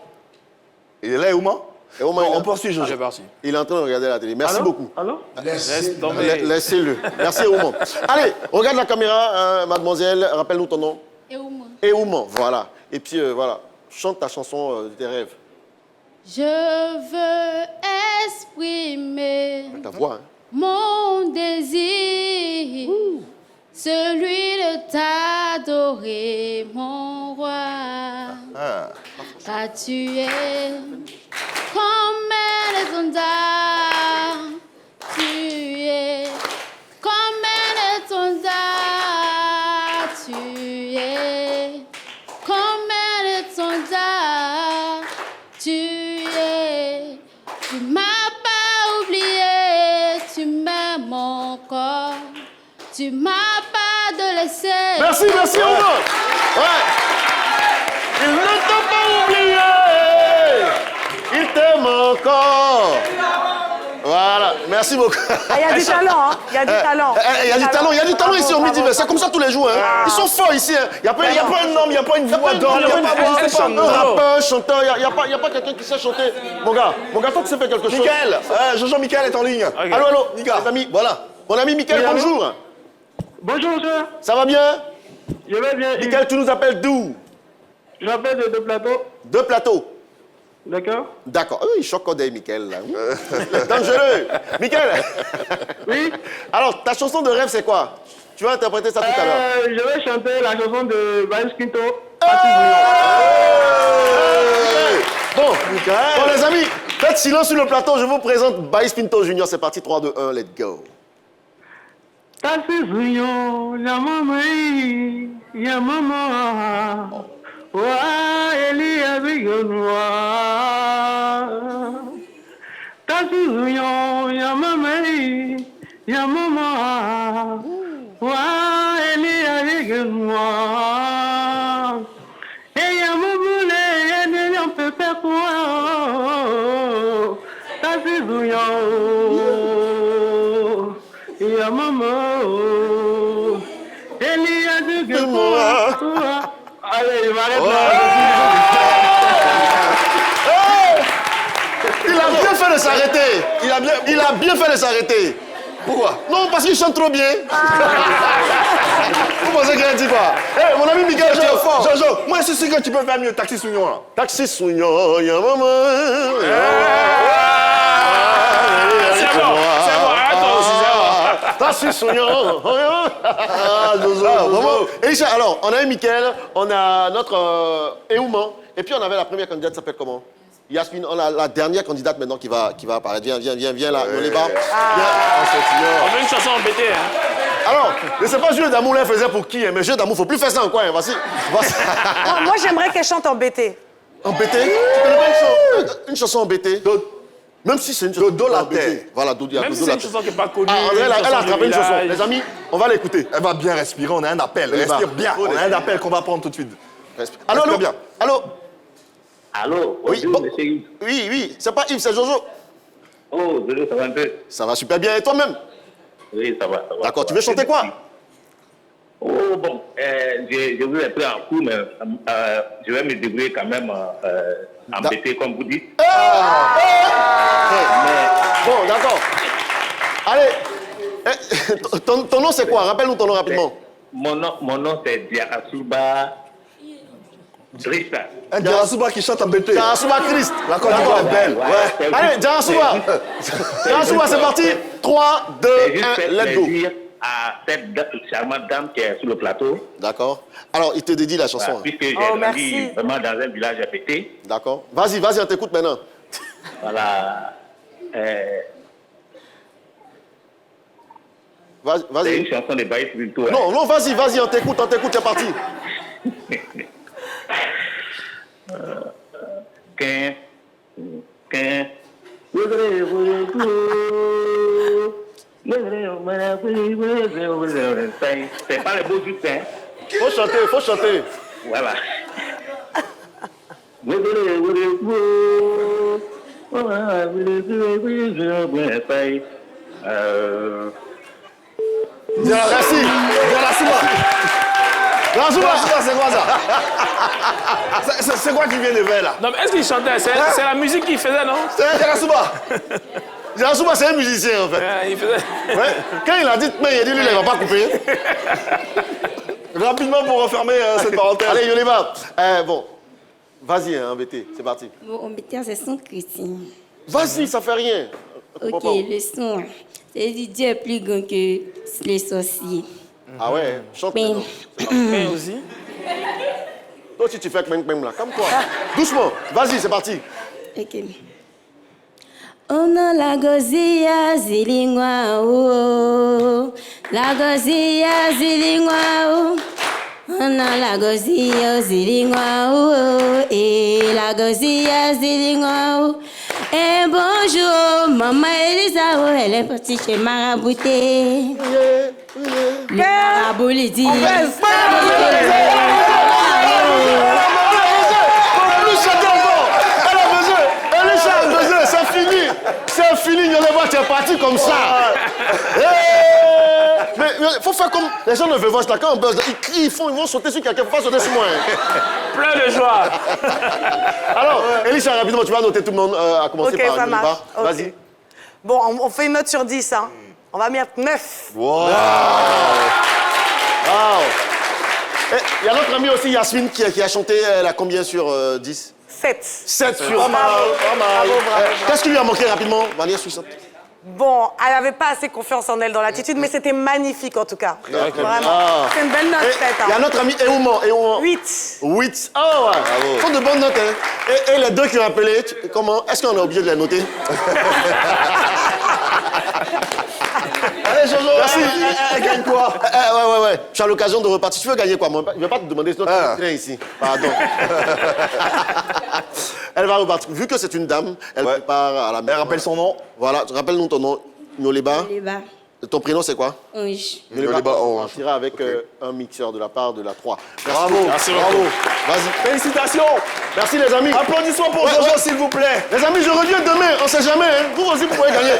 Il est là, Eouman? On poursuit, Jojo. Il est en train de regarder la télé. Merci beaucoup. Allô? Laissez-le. Merci, Eouman. Allez, regarde la caméra, mademoiselle. Rappelle-nous ton nom. Eouman, voilà. Et puis, voilà. Chante ta chanson de tes rêves. Je veux exprimer Ta voix, hein. mon désir, celui de t'adorer, mon roi. Car tu es comme un étendard, tu es comme un étendard, tu es comme un étendard, tu m'as pas oublié, tu m'aimes encore. Tu m'as pas de laisser. Merci, merci, on va. Ouais. Il ne t'a pas oublié. Il t'aime encore. Voilà, merci beaucoup. Il y a du talent, hein. Il y a du talent. Il y a du talent, il y a du talent ici au Midi. C'est comme ça tous les jours. Hein. Ils sont forts ici. Hein. Il n'y a pas un homme, il n'y a pas une voix d'homme, il n'y a pas un rappeur, un chanteur, il n'y a pas quelqu'un qui sait chanter. Mon gars, toi tu sais faire quelque chose. Michael, Jean-Jean Michael est en ligne. Okay. Allô, les amis, voilà. Mon ami Michael, bonjour. Bonjour, monsieur. Ça va bien? Je vais bien. Michael, tu nous appelles d'où? Je m'appelle de Plateau. De Plateau. D'accord. D'accord. Oui, il choque des Michael, là. Dangereux. Michael. Oui. Alors, ta chanson de rêve, c'est quoi? Tu vas interpréter ça tout à l'heure. Je vais chanter la chanson de Baïs Pinto. Bon, les amis, faites silence sur le plateau. Je vous présente Baïs Pinto Junior. C'est parti, 3, 2, 1, let's go. Tasi Zunyo, ya mama, wa Elia Bigonwa. Tasi Zunyo, ya mama, wa Elia Bigonwa. Et ya mabule, ya peut faire quoi? Tasi Zunyo. Ya maman, Elia de moi. Allez, il m'arrête là. Il a bien fait de s'arrêter. Il a bien fait de s'arrêter. Pourquoi? Non, parce qu'il chante trop bien. Vous pensez qu'il a dit quoi? Hey, mon ami Miguel, tu es fort. Jojo, moi je suis sûr que tu peux faire mieux. Taxi Sougnon là. Taxi Sougnon, ya maman. C'est bon, attends aussi, c'est bon. Taxi Sougnon. Vraiment. Elisha, alors, on a eu Mickaël, on a notre Eouman, et puis on avait la première candidate, s'appelle comment? Yasmine, on a la dernière candidate maintenant qui va apparaître. Viens là, on les bat. On veut une chanson embêtée, hein. Alors, je ne sais pas, Jeu d'amour, là, faisait pour qui, hein, mais Jeu d'amour, faut plus faire ça en quoi, hein, voici. Moi, j'aimerais qu'elle chante en BT. Embêté? Tu connais pas une chanson embêtée? Même si c'est une chanson Dodo la embêtée. terre. Voilà, Dodo la terre. Même si c'est une chanson qui n'est pas connue. Ah, André, elle a attrapé une chanson. Les amis, on va l'écouter. Elle va bien respirer, on a un appel. Respire bien. On a un appel qu'on va prendre tout de suite. Allô, allô? bien. Allô? Allô, Oui, bonjour, bon. monsieur Yves. Oui, c'est pas Yves, c'est Jojo. Oh, Jojo, ça va un peu? Ça va super bien, et toi-même? Oui, ça va. D'accord, tu veux chanter quoi? Oh, bon, je vous ai pris en coup, mais je vais me débrouiller quand même embêté, comme vous dites. Bon, d'accord. Allez, ton nom c'est quoi? Rappelle-nous ton nom rapidement. Mon nom c'est Diakasuba Drissa. Un Diarasuba qui chante en BT. Diarasuba Christ. La Côte d'Ivoire est belle. Ouais. Allez, Diarasuba. Diarasuba, c'est parti. 3, 2, 1, let's go. À cette charmante dame qui est sur le plateau. D'accord. Alors, il te dédie la chanson. Voilà, puisque j'ai grandi vraiment dans un village à pété. D'accord. Vas-y, on t'écoute maintenant. Voilà. C'est Vas-y. une chanson de Baïs Pinto. Non, vas-y, on t'écoute, c'est parti. C'est pas le beau juste, hein. Faut chanter. Voilà. Merci. Diarasuba, c'est quoi ça? C'est quoi qui vient de vers là? Non, mais est-ce qu'il chantait? C'est la musique qu'il faisait, non? C'est Diarasuba. Diarasuba, c'est un musicien en fait. Il faisait... Ouais. Quand il a dit mais il a dit lui, il va pas couper. Rapidement pour refermer cette parenthèse. Allez, Yoleba. Bon, vas-y, embêté, c'est parti. Bon, embêté, c'est son chrétien. Vas-y, ça fait rien. Ok, le son. C'est dit Dieu est plus grand que les sorciers. Ah ouais, chante. Mais aussi. Toi aussi, tu fais même là, comme toi. Doucement, vas-y, c'est parti. Ok. On a la gozia zilingwa oh, la gozia zilingwa oh. On a la gozia zilingwa oh, et la gozia zilingwa oh. Eh bonjour, maman Elisa, oh, elle est partie chez Marabouté. Le marabout lui dit. C'est fini, il y en a pas, tu es parti comme ça. Mais il faut faire comme les gens de The Voice là, quand on buzz, ils crient, ils vont sauter sur quelqu'un, il faut pas sauter sur moi. Plein de joie. Alors, Elisa, rapidement, tu vas noter tout le monde, à commencer Ok, par ça marche. Yoliba. Ok. Vas-y. Bon, on fait une note sur 10, hein. On va mettre 9. Wow. Il y a notre amie aussi, Yasmine, qui a chanté, elle a combien sur 10? 7. 7 sur 10. Bravo. Bravo. Qu'est-ce qui lui a manqué rapidement, Valérie Suissante? Bon, elle n'avait pas assez confiance en elle dans l'attitude, mais c'était magnifique en tout cas. Vraiment. C'est une belle note, 7. Il y a notre ami Eouman. 8. 8. Oh, ouais. Ce sont de bonnes notes, hein. Et les deux qui ont appelé, comment? Est-ce qu'on est obligé de les noter? Allez, Jojo, merci. Elle gagne quoi? Ouais. Tu as l'occasion de repartir. Tu veux gagner quoi, moi? Je ne vais pas te demander, sinon tu train ici. Pardon. Elle va repartir. Vu que c'est une dame, elle prépare à la maison. Elle rappelle son nom. Voilà, rappelle-nous ton nom. Yoliba. Yoliba. Ton prénom, c'est quoi? Ange. Yoliba. On partira avec un mixeur de la part de la 3. Bravo. Merci Bravo. beaucoup. Vas-y. Félicitations. Merci, les amis. Applaudissements pour Jojo, s'il vous plaît. Les amis, je reviens demain. On ne sait jamais. Hein. Vous aussi, vous pouvez gagner.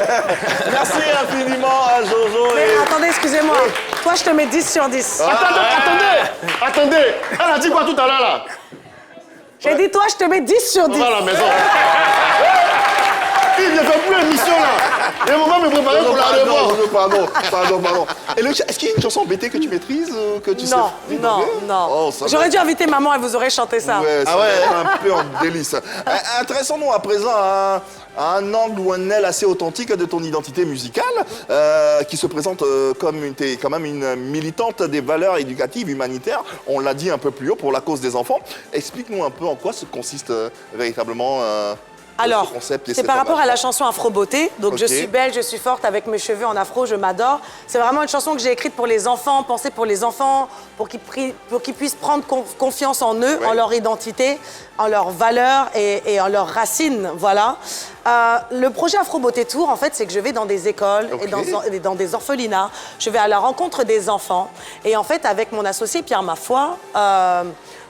Merci infiniment à Jojo. Mais attendez, excusez-moi. Toi, je te mets 10 sur 10. Attendez. Elle a dit quoi tout à l'heure, là? J'ai dit, toi, je te mets 10 sur 10. On va à la maison. Il ne fait plus l'émission, là. Et maman me préparait pour la revoir. Pardon. Et est-ce qu'il y a une chanson embêtée que tu maîtrises, que tu sais? Non. Oh, ça J'aurais dû inviter maman, elle vous aurait chanté ça. Ouais, ça va être un peu en délice. Intéressons-nous à présent à un angle ou un aile assez authentique de ton identité musicale, qui se présente comme t'es quand même une militante des valeurs éducatives, humanitaires. On l'a dit un peu plus haut, pour la cause des enfants. Explique-nous un peu en quoi se consiste véritablement Alors, ce concept et c'est cet par rapport à la engagement. chanson Afro Beauté. Donc, je suis belle, je suis forte avec mes cheveux en afro, je m'adore. C'est vraiment une chanson que j'ai écrite pour les enfants, pensée pour les enfants, pour qu'ils puissent prendre confiance en eux, en leur identité, en leurs valeurs et en leurs racines. Voilà. Le projet Afro Beauté Tour, en fait, c'est que je vais dans des écoles et dans des orphelinats. Je vais à la rencontre des enfants. Et en fait, avec mon associé Pierre Mafoy,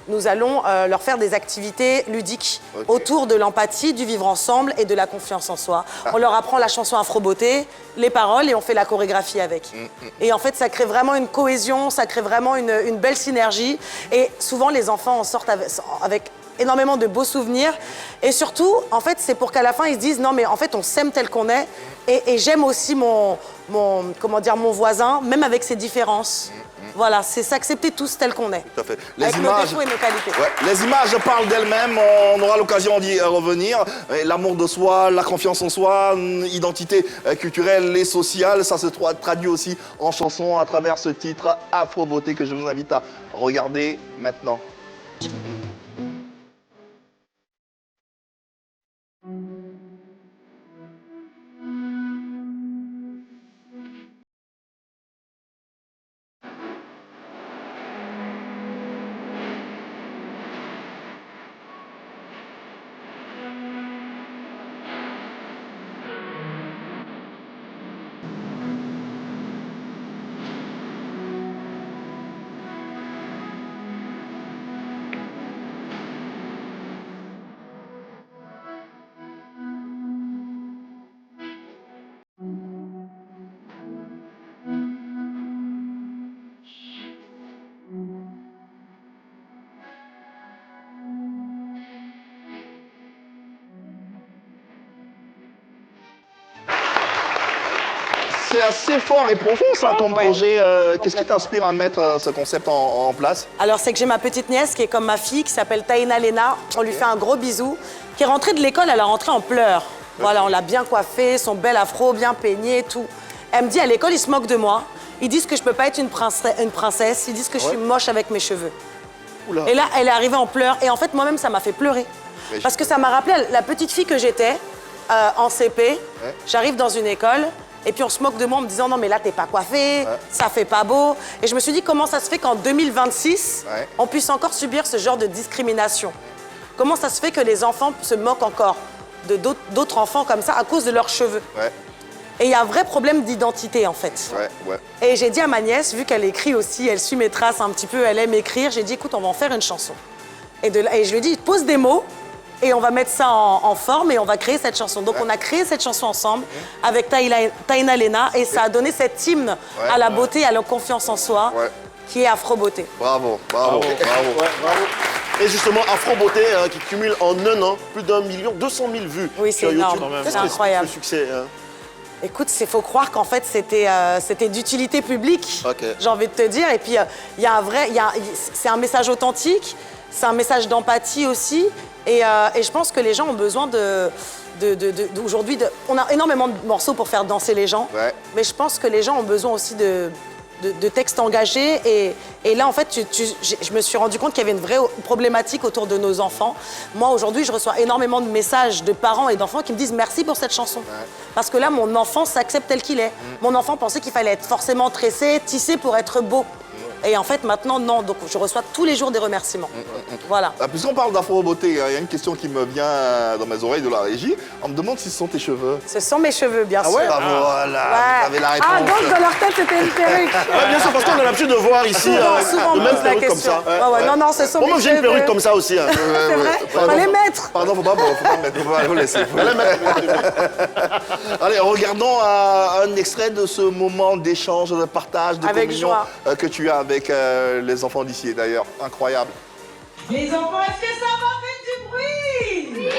nous allons leur faire des activités ludiques autour de l'empathie, du vivre ensemble et de la confiance en soi. On leur apprend la chanson Afro Beauté, les paroles et on fait la chorégraphie avec. Et en fait, ça crée vraiment une cohésion, ça crée vraiment une belle synergie. Et souvent, les enfants en sortent avec énormément de beaux souvenirs. Et surtout, en fait, c'est pour qu'à la fin, ils se disent « Non, mais en fait, on s'aime tel qu'on est. Et j'aime aussi mon voisin, même avec ses différences. » Voilà, c'est s'accepter tous tel qu'on est. Tout à fait. Avec nos défauts et nos qualités. Les images parlent d'elles-mêmes, on aura l'occasion d'y revenir. L'amour de soi, la confiance en soi, identité culturelle et sociale, ça se traduit aussi en chanson à travers ce titre Afro Beauté que je vous invite à regarder maintenant. C'est assez fort et profond ça, ton projet. Qu'est-ce qui t'inspire à mettre ce concept en place? Alors, c'est que j'ai ma petite nièce qui est comme ma fille, qui s'appelle Taïna Lena. On lui fait un gros bisou. Qui est rentrée de l'école, elle est rentrée en pleurs. Voilà, on l'a bien coiffée, son bel afro, bien peigné, tout. Elle me dit, à l'école, ils se moquent de moi. Ils disent que je peux pas être une princesse. Ils disent que je suis moche avec mes cheveux. Oula. Et là, elle est arrivée en pleurs. Et en fait, moi-même, ça m'a fait pleurer. Parce que ça m'a rappelé la petite fille que j'étais en CP. J'arrive dans une école. Et puis on se moque de moi en me disant non mais là t'es pas coiffée, ça fait pas beau. Et je me suis dit comment ça se fait qu'en 2026, on puisse encore subir ce genre de discrimination? Comment ça se fait que les enfants se moquent encore d'autres enfants comme ça à cause de leurs cheveux. Ouais. Et il y a un vrai problème d'identité, en fait. Ouais. Et j'ai dit à ma nièce, vu qu'elle écrit aussi, elle suit mes traces un petit peu, elle aime écrire, j'ai dit, écoute, on va en faire une chanson. Et je lui ai dit, pose des mots et on va mettre ça en forme et on va créer cette chanson. Donc on a créé cette chanson ensemble avec Taina Lena et ça a donné cet hymne à la beauté, à la confiance en soi, qui est Afro Beauté. Bravo. Et justement, Afro Beauté qui cumule en un an plus d'1 million 200 000 vues sur YouTube. Énorme. Qu'est-ce C'est que incroyable. ce succès Écoute, il faut croire qu'en fait, c'était d'utilité publique, j'ai envie de te dire. Et puis, c'est un message authentique, c'est un message d'empathie aussi. Et je pense que les gens ont besoin d'aujourd'hui... On a énormément de morceaux pour faire danser les gens, mais je pense que les gens ont besoin aussi de textes engagés. Et là, en fait, je me suis rendu compte qu'il y avait une vraie problématique autour de nos enfants. Moi, aujourd'hui, je reçois énormément de messages de parents et d'enfants qui me disent merci pour cette chanson. Parce que là, mon enfant s'accepte tel qu'il est. Mon enfant pensait qu'il fallait être forcément tressé, tissé pour être beau. Et en fait, maintenant, non. Donc, je reçois tous les jours des remerciements. Voilà. Puisqu'on parle d'afro-beauté, il y a une question qui me vient dans mes oreilles de la régie. On me demande si ce sont tes cheveux. Ce sont mes cheveux, bien sûr. Ah ouais, voilà, vous avez la réponse. Ah, donc dans leur tête, c'était une perruque. Bien sûr, parce qu'on a l'habitude de voir ici souvent, le même pose la perruque comme question. ça. Non, ce sont mes Moi, j'ai une cheveux. perruque comme ça aussi. C'est vrai. Faut les mettre. Pardon, faut pas mettre, faut laisser. Allez, regardons un extrait de ce moment d'échange, de partage, de Avec communion joie. Que tu as avec les enfants d'ici, d'ailleurs. Incroyable. Les enfants, est-ce que ça va faire du bruit?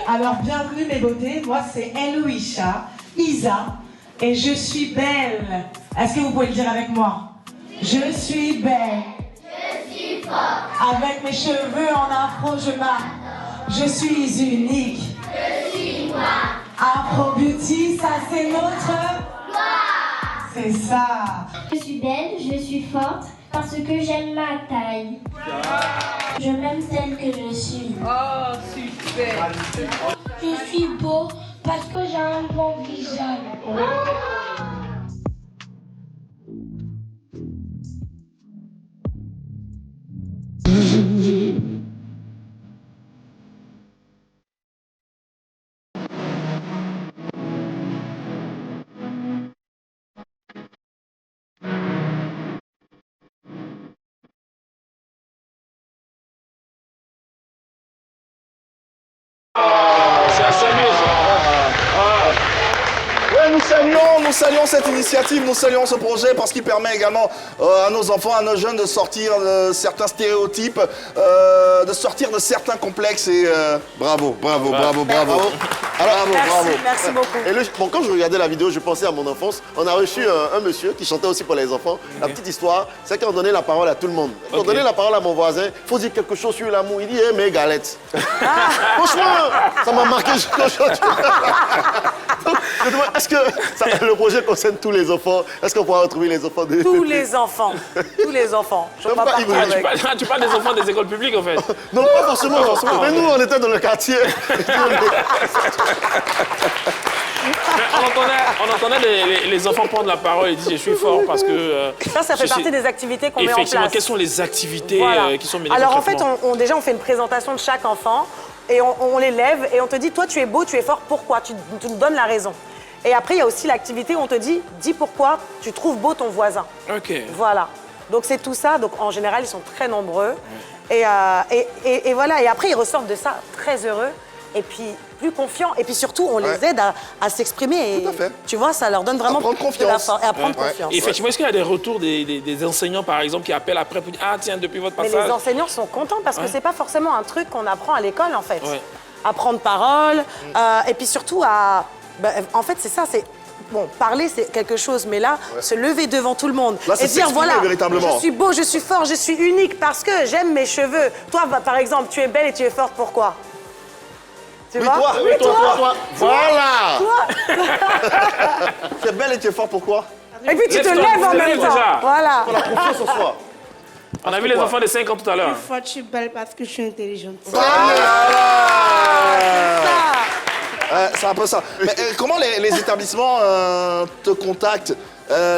Alors, bienvenue mes beautés. Moi, c'est Eloïcha, Isa, et je suis belle. Est-ce que vous pouvez le dire avec moi? Je suis belle. Je suis forte. Avec mes cheveux en afro, je marche. Je suis unique. Je suis moi. Afro Beauty, ça c'est notre gloire. C'est ça. Je suis belle, je suis forte, parce que j'aime ma taille. Je m'aime telle que je suis. Oh, super. Je suis beau, parce que j'ai un bon visage. Ouais, nous saluons cette initiative, nous saluons ce projet parce qu'il permet également à nos enfants, à nos jeunes de sortir de certains stéréotypes, de sortir de certains complexes et bravo. Alors, Merci beaucoup. Et quand je regardais la vidéo, je pensais à mon enfance. On a reçu un monsieur qui chantait aussi pour les enfants. La petite histoire, c'est qu'on donnait la parole à tout le monde. Quand on donnait la parole à mon voisin, il faut dire quelque chose sur l'amour. Il dit « mes galettes ». Franchement, ça m'a marqué aujourd'hui. Je me demande, est-ce que le projet concerne tous les enfants? Est-ce qu'on pourra retrouver les enfants de... Tous les enfants. Tous les enfants. Je ne vais pas partir avec. Tu parles des enfants des écoles publiques, en fait. Non, pas forcément. Mais nous, on était dans le quartier. On entendait les enfants prendre la parole et dire je suis fort parce que... Ça fait partie des activités qu'on met en place. Effectivement, quelles sont les activités qui sont menées Alors en fait, concrètement? déjà on fait une présentation de chaque enfant et on les lève et on te dit toi tu es beau, tu es fort, pourquoi? Tu nous donnes la raison. Et après il y a aussi l'activité où on te dit dis pourquoi tu trouves beau ton voisin. Ok. Voilà. Donc c'est tout ça, donc en général ils sont très nombreux. Et voilà, et après ils ressortent de ça très heureux. Et puis plus confiants. Et puis surtout, on les aide à s'exprimer. Tout à fait. Tu vois, ça leur donne vraiment prendre confiance. de la force. Et à prendre confiance. Et effectivement, est-ce qu'il y a des retours des enseignants, par exemple, qui appellent après pour dire ah tiens, depuis votre Mais passage... les enseignants sont contents parce que c'est pas forcément un truc qu'on apprend à l'école, en fait. À prendre parole. Et puis surtout en fait, c'est ça, c'est... Bon, parler, c'est quelque chose, mais là, se lever devant tout le monde là, et dire, voilà, véritablement. je suis beau, je suis fort, je suis unique parce que j'aime mes cheveux. Toi, par exemple, tu es belle et tu es forte, pourquoi? Tu vois? Toi. Voilà. Toi. Tu es belle et tu es fort, pourquoi? Et puis tu te lèves en même temps. Voilà. Pour la confiance en soi. On a vu les enfants de 5 ans tout à l'heure. Je suis belle parce que je suis intelligente. C'est un peu ça. Mais comment les établissements te contactent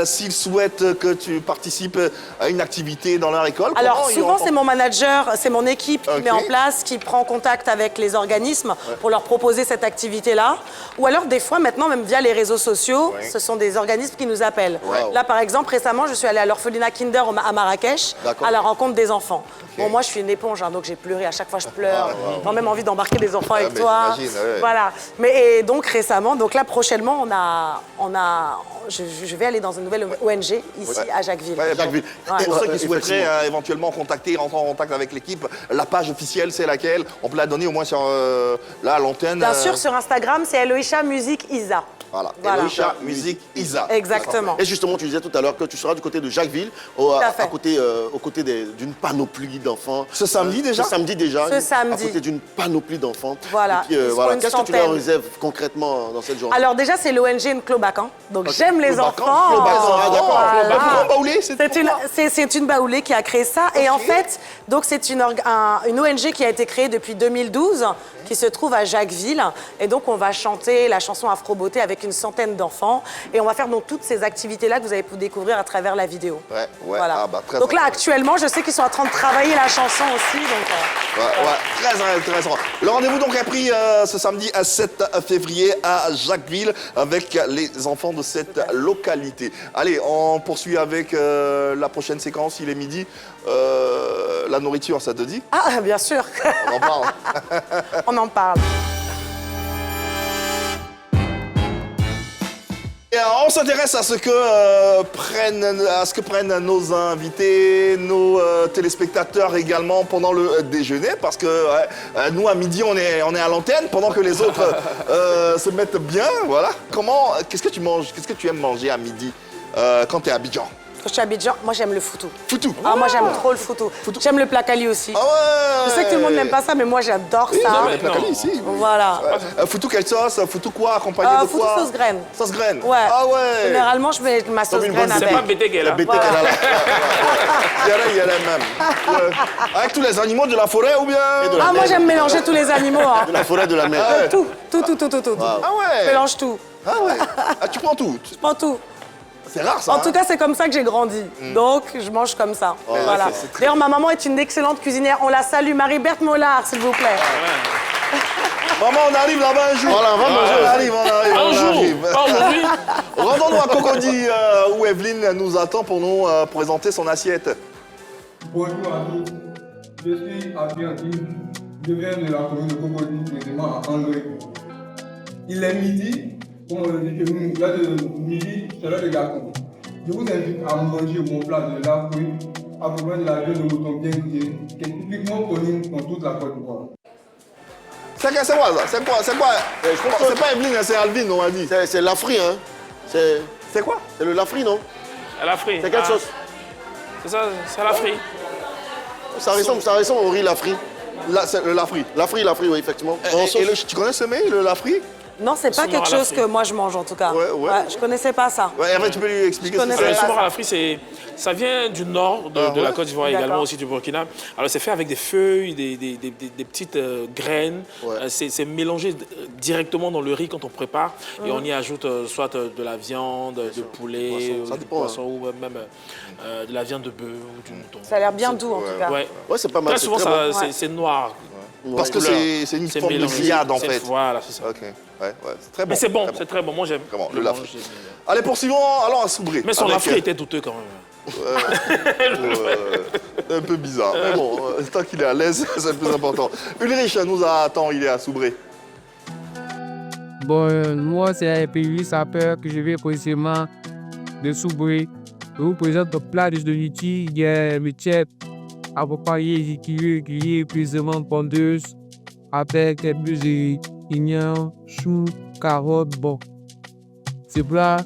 s'ils souhaitent que tu participes à une activité dans leur école? Alors comment ils souvent ont- c'est mon manager, c'est mon équipe qui Ok. met en place, qui prend contact avec les organismes pour leur proposer cette activité-là. Ou alors des fois maintenant même via les réseaux sociaux, Ouais. ce sont des organismes qui nous appellent. Wow. Là par exemple récemment je suis allée à l'orphelinat Kinder à Marrakech D'accord. à la rencontre des enfants. Ok. Bon moi je suis une éponge hein, donc j'ai pleuré, à chaque fois je pleure. Ah, wow. J'ai même envie d'embarquer des enfants avec mais toi. j'imagine, ouais. Voilà. Mais et donc récemment, donc là prochainement je vais aller dans une nouvelle ONG ici Ouais. à Jacquesville. Ouais, Jacquesville. Ouais. Et pour ceux qui Effectivement. souhaiteraient éventuellement contacter, rentrer en contact avec l'équipe, la page officielle, c'est laquelle? On peut la donner au moins sur là, à l'antenne. Bien sûr, sur Instagram, c'est Eloïcha Musique Isa. Voilà. Voilà. Eloïcha Musique Isa. Exactement. Et justement, tu disais tout à l'heure que tu seras du côté de Jacquesville, à fait. aux côtés d'une panoplie d'enfants. Ce samedi déjà? Ce samedi déjà. Ce samedi. À côté d'une panoplie d'enfants. Voilà. Et puis, Ils seront voilà. une Qu'est-ce que tu leur centaine. réserves concrètement dans cette journée? Alors déjà, c'est l'ONG Nclobacan. Donc j'aime les Clobacan, enfants. Clobacan, ah, d'accord. Voilà. Pourquoi Baoulé? C'est une baoulée qui a créé ça. Et en fait, donc c'est une ONG qui a été créée depuis 2012, qui se trouve à Jacquesville. Et donc on va chanter la chanson Afro Beauté avec une centaine d'enfants. Et on va faire donc toutes ces activités-là que vous allez pouvoir découvrir à travers la vidéo. Ouais, Voilà. Ah, bah, très Donc là, intéressant. actuellement, je sais qu'ils sont en train de travailler la chanson aussi. Donc, Ouais, très intéressant. Le rendez-vous donc est pris ce samedi à 7 février à Jacquesville avec les enfants de cette localité. Allez, on poursuit avec la prochaine séquence, il est midi. La nourriture, ça te dit? Ah, bien sûr. On en parle. On en parle. Et on s'intéresse à ce que prennent nos invités, nos téléspectateurs également pendant le déjeuner, parce que nous à midi on est à l'antenne pendant que les autres se mettent bien, voilà. Qu'est-ce que tu manges, qu'est-ce que tu aimes manger à midi quand tu es à Abidjan? Quand je suis à Abidjan, moi j'aime le foutou. Foutou. Ah, moi j'aime trop le foutou. J'aime le placali aussi. Ah ouais. Je sais que tout le monde n'aime pas ça, mais moi j'adore Oui, ça. non, mais les placali ici. Voilà. Foutou quelle sauce? Foutou quoi? Accompagné de Foutou quoi? sauce graine. Sauce graine? Ouais. Ah ouais. Généralement, je mets ma sauce graine avec. C'est pas bété qu'elle a. Il y a même. Ouais. Avec tous les animaux de la forêt ou bien? Ah, moi j'aime mélanger tous les animaux. Hein. De la forêt, de la mer. Ah ouais. Tout. Ah ouais. Je mélange tout. Ah ouais. Ah, tu prends tout. Je prends tout. C'est rare ça. En tout cas, c'est comme ça que j'ai grandi. Donc, je mange comme ça. Ouais, Voilà. c'est très- D'ailleurs, ma maman est une excellente cuisinière. On la salue, Marie-Berthe Mollard, s'il vous plaît. Maman, on arrive là-bas un jour. Voilà, on va manger. On arrive. Un jour, pas aujourd'hui. Rendons-nous à Cocody où Evelyne nous attend pour nous présenter son assiette. Bonjour amis, je suis Abdi. Je viens de la commune de Cocody, précisément à André. Il est midi, comme on le dit chez nous, là de midi, c'est l'heure de gâteau. Je vous invite à manger mon plat de la fruit, à propos de la viande de mouton bien grillée, qui est typiquement connue dans toute la Côte d'Ivoire. C'est quoi ça? C'est quoi? C'est pas Evelyne, c'est Alvin, on a dit. C'est l'afri, hein. C'est quoi? C'est le lafri, non? La frie. C'est quelle sauce? C'est ça, c'est la frie. Ça ressemble au riz lafri. C'est le lafri. Lafri, oui, effectivement. Tu connais ce mets, le lafri? Non, c'est pas Souvent quelque à la chose frite. que moi je mange en tout cas. Ouais. Je connaissais pas ça. Ouais, Hervé, tu peux lui expliquer Je ce que connaissais c'est? pas. Souvent à la frie, ça vient du nord de la Côte d'Ivoire, D'accord. également aussi du Burkina. Alors c'est fait avec des feuilles, des petites graines. Ouais. C'est mélangé directement dans le riz quand on prépare. Et on y ajoute soit de la viande, de poulet, Poisson, ça du dépend, poisson ou même de la viande de bœuf ou du mouton. Ça a l'air bien doux en tout cas. Ouais. Ouais, c'est pas mal. Très c'est souvent, très ça- bon. c'est noir. Parce que Couleur. c'est une forme de mélangé. grillade en C'est- fait. Voilà, c'est ça. Ok, ouais, c'est très bon. Mais c'est bon, très c'est très bon. Moi, j'aime. Comment? Je Le mange, lafri. j'aime bien. Allez, poursuivons, allons à Soubré. Mais son Avec, lafri était douteux quand même. un peu bizarre. Mais bon, tant qu'il est à l'aise, c'est le plus important. Ulrich nous attend, il est à Soubré. Bon, moi, c'est un pays sapeur que je vais précisément de Soubré. Je vous présente le plat de Niti. Il y a le tchèp à papayer, grillé, précisément pondeuse, avec des bus pignons, choux, carottes, bon. Ce plat,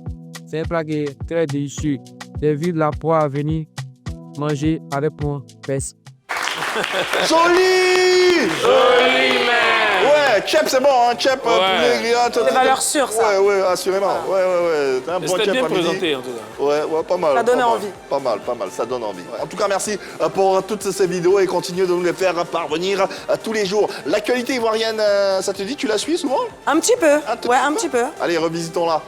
c'est un plat qui est très délicieux. J'invite la proie à venir manger avec moi. Merci. Joli! Joli, man! Ouais, chep, c'est bon, hein, chep, poulet, grillade. C'est valeur sûre, ça. Ouais, assurément. Ouais. T'as un bon C'était chep bien à midi. présenté, en tout cas. Ouais, pas mal. Ça donne pas mal. envie. Pas mal, ça donne envie. En tout cas, merci pour toutes ces vidéos et continue de nous les faire parvenir tous les jours. L'actualité ivoirienne, ça te dit, tu la suis souvent? Un petit peu. Un petit peu. Allez, revisitons-la.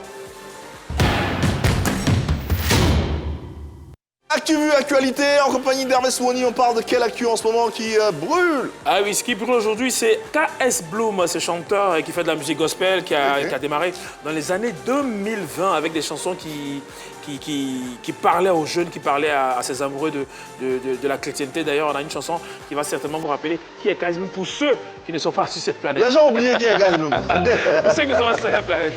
Actu Vue, actualité, en compagnie d'Hervé Swani, on parle de quelle actu en ce moment qui brûle? Ah oui, ce qui brûle aujourd'hui, c'est KS Bloom, ce chanteur qui fait de la musique gospel, qui a démarré dans les années 2020 avec des chansons qui parlaient aux jeunes, qui parlaient à ses amoureux de la chrétienté. D'ailleurs, on a une chanson qui va certainement vous rappeler qui est KS Bloom pour ceux qui ne sont pas sur cette planète. Les gens ont oublié qui est KS Bloom. Pour ceux qui sont pas sur la planète.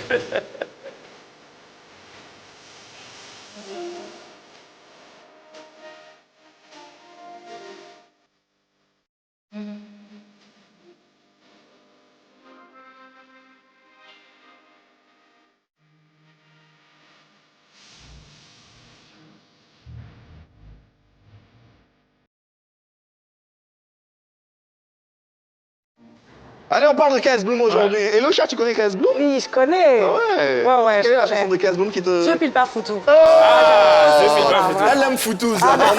Allez, on parle de KS Bloom aujourd'hui. Et le chat, tu connais KS Bloom? Oui, je connais. Ah ouais. Ouais, Quelle est la chanson de KS Bloom qui te... Je pile pas foutu. Elle aime foutu, c'est normal.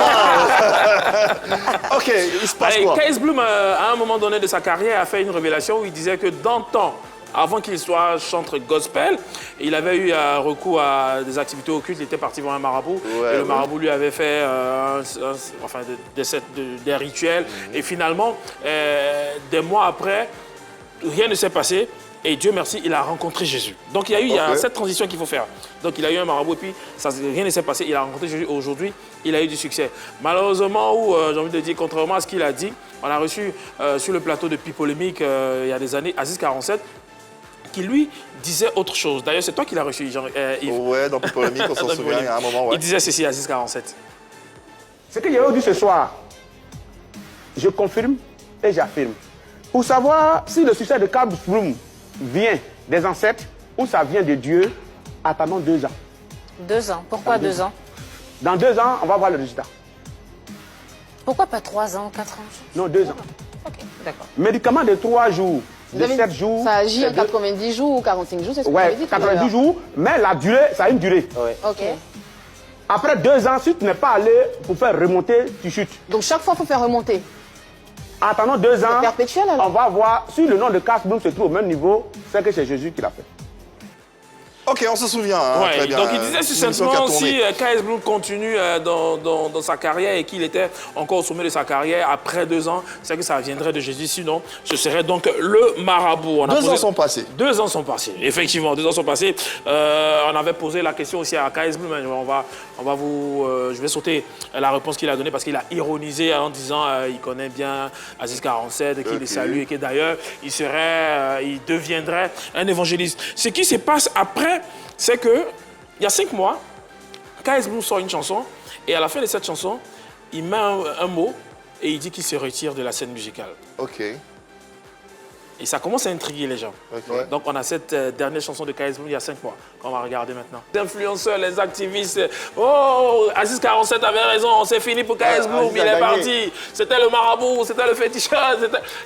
Ok, il se passe quoi? KS Bloom, à un moment donné de sa carrière, a fait une révélation où il disait que dans le temps, avant qu'il soit chanteur gospel, il avait eu recours à des activités occultes. Il était parti voir un marabout. Et le marabout lui avait fait des rituels. Et finalement, des mois après, rien ne s'est passé. Et Dieu merci, il a rencontré Jésus. Donc il y a cette transition qu'il faut faire. Donc il a eu un marabout et puis rien ne s'est passé. Il a rencontré Jésus. Aujourd'hui, il a eu du succès. Malheureusement, j'ai envie de dire, contrairement à ce qu'il a dit, on a reçu sur le plateau de Pipolémique il y a des années, Aziz 47, qui lui disait autre chose. D'ailleurs, c'est toi qui l'as reçu, Yves. Ouais, dans Polémique, on s'en souvient, il y a un moment, Il disait ceci, Aziz 47. Ce que j'ai dit ce soir, je confirme et j'affirme. Pour savoir si le succès de KS Bloom vient des ancêtres ou ça vient de Dieu, attendons 2 ans. 2 ans. Pourquoi 2 ans? Dans 2 ans, on va voir le résultat. Pourquoi pas 3 ans, 4 ans? Non, 2 ans. Ok, d'accord. Médicament de 3 jours, de 7 jours. Ça agit en 90 jours ou 45 jours, c'est ce que vous avez dit? 90 jours, mais la durée, ça a une durée. Ok. Après 2 ans, si tu n'es pas allé pour faire remonter, tu chutes. Donc chaque fois, il faut faire remonter. Attendons 2 ans, perpétuel, alors. on va voir si le nom de KS Bloom se trouve au même niveau, c'est que c'est Jésus qui l'a fait. Ok, on se souvient. Hein, très bien. Donc il disait succinctement, si KS Bloom continue dans sa carrière et qu'il était encore au sommet de sa carrière, après 2 ans, c'est que ça viendrait de Jésus. Sinon, ce serait donc le marabout. 2 ans sont passés. 2 ans sont passés, effectivement, 2 ans sont passés. On avait posé la question aussi à KS Bloom. Je vais sauter la réponse qu'il a donnée parce qu'il a ironisé en disant il connaît bien Aziz 47, qu'il les salue et que d'ailleurs, il deviendrait un évangéliste. Ce qui se passe après, c'est que il y a 5 mois, KS Bloom sort une chanson et à la fin de cette chanson, il met un mot et il dit qu'il se retire de la scène musicale. Ok. Et ça commence à intriguer les gens. Okay. Donc on a cette dernière chanson de KS Bloom il y a 5 mois qu'on va regarder maintenant. Les influenceurs, les activistes, oh, Aziz 47 avait raison, c'est fini pour KS Bloom, il est parti. C'était le marabout, c'était le féticheur.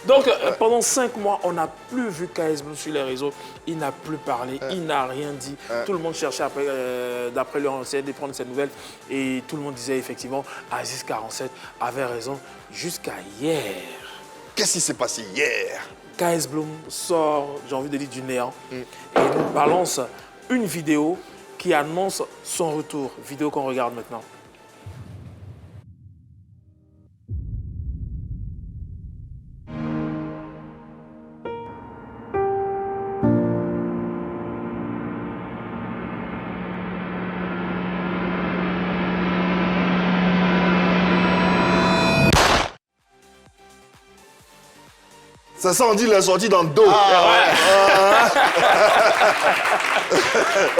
Donc pendant 5 mois, on n'a plus vu KS Bloom sur les réseaux. Il n'a plus parlé, il n'a rien dit. Tout le monde cherchait d'après lui, on essayait de prendre cette nouvelle. Et tout le monde disait effectivement, Aziz 47 avait raison jusqu'à hier. Qu'est-ce qui s'est passé hier? KS Bloom sort, j'ai envie de dire, du néant et nous balance une vidéo qui annonce son retour. Vidéo qu'on regarde maintenant. Ça sent, on dit, il est sorti dans le dos.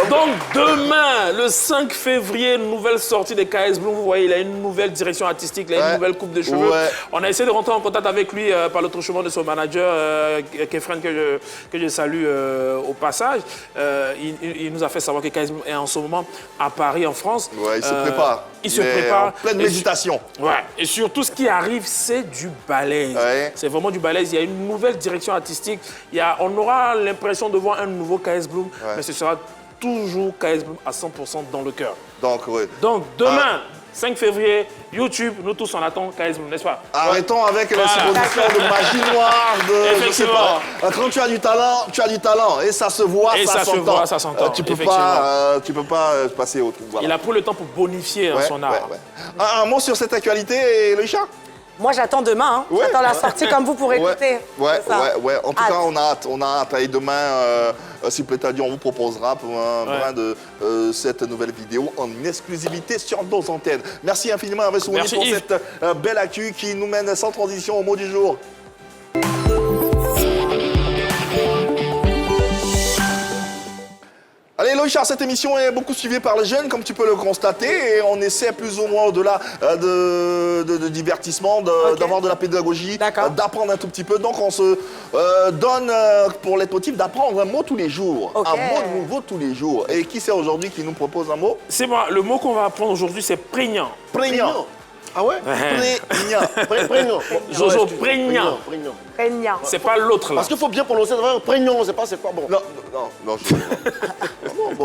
Donc demain, le 5 février, une nouvelle sortie de KS Bloom. Vous voyez, il a une nouvelle direction artistique, il a une nouvelle coupe de cheveux. On a essayé de rentrer en contact avec lui par le truchement de son manager, Kefren, que je salue au passage. Il nous a fait savoir que KS Bloom est en ce moment à Paris, en France. Ouais, il se prépare. Il se prépare. En pleine méditation. Ouais. Et surtout, ce qui arrive, c'est du balèze. Ouais. C'est vraiment du balèze. Il y a une nouvelle direction artistique. On aura l'impression de voir un nouveau KS Bloom, mais ce sera toujours KS Bloom à 100% dans le cœur. Donc, Donc demain, 5 février, YouTube, nous tous on attend Charisme, n'est-ce pas? Arrêtons avec les suppositions de magie noire, de je sais pas. Quand tu as du talent et ça se voit, et ça s'entend. Tu peux pas passer au truc. Voilà. Il a pris le temps pour bonifier son art. Un mot sur cette actualité, Loïcha? Moi, j'attends demain. Hein. J'attends la sortie comme vous pour écouter. Ouais. En tout cas, on a hâte. Et demain, s'il plaît à Dieu, on vous proposera pour un brin de cette nouvelle vidéo en exclusivité sur nos antennes. Merci infiniment, Hervé Souani, pour cette belle actu qui nous mène sans transition au mot du jour. Allez Loïcha, cette émission est beaucoup suivie par les jeunes, comme tu peux le constater, et on essaie plus ou moins au-delà de divertissement, d'avoir de la pédagogie, d'apprendre un tout petit peu. Donc on se donne pour les motifs d'apprendre un mot tous les jours, un mot nouveau tous les jours. Et qui c'est aujourd'hui qui nous propose un mot? C'est moi, le mot qu'on va apprendre aujourd'hui c'est prégnant. Prégnant. Ah ouais? Prégnant. Jojo, prégnant. Prégnant. C'est pas l'autre là. Parce qu'il faut bien prononcer, prégnant, on sait pas c'est quoi. Bon. Non, bon.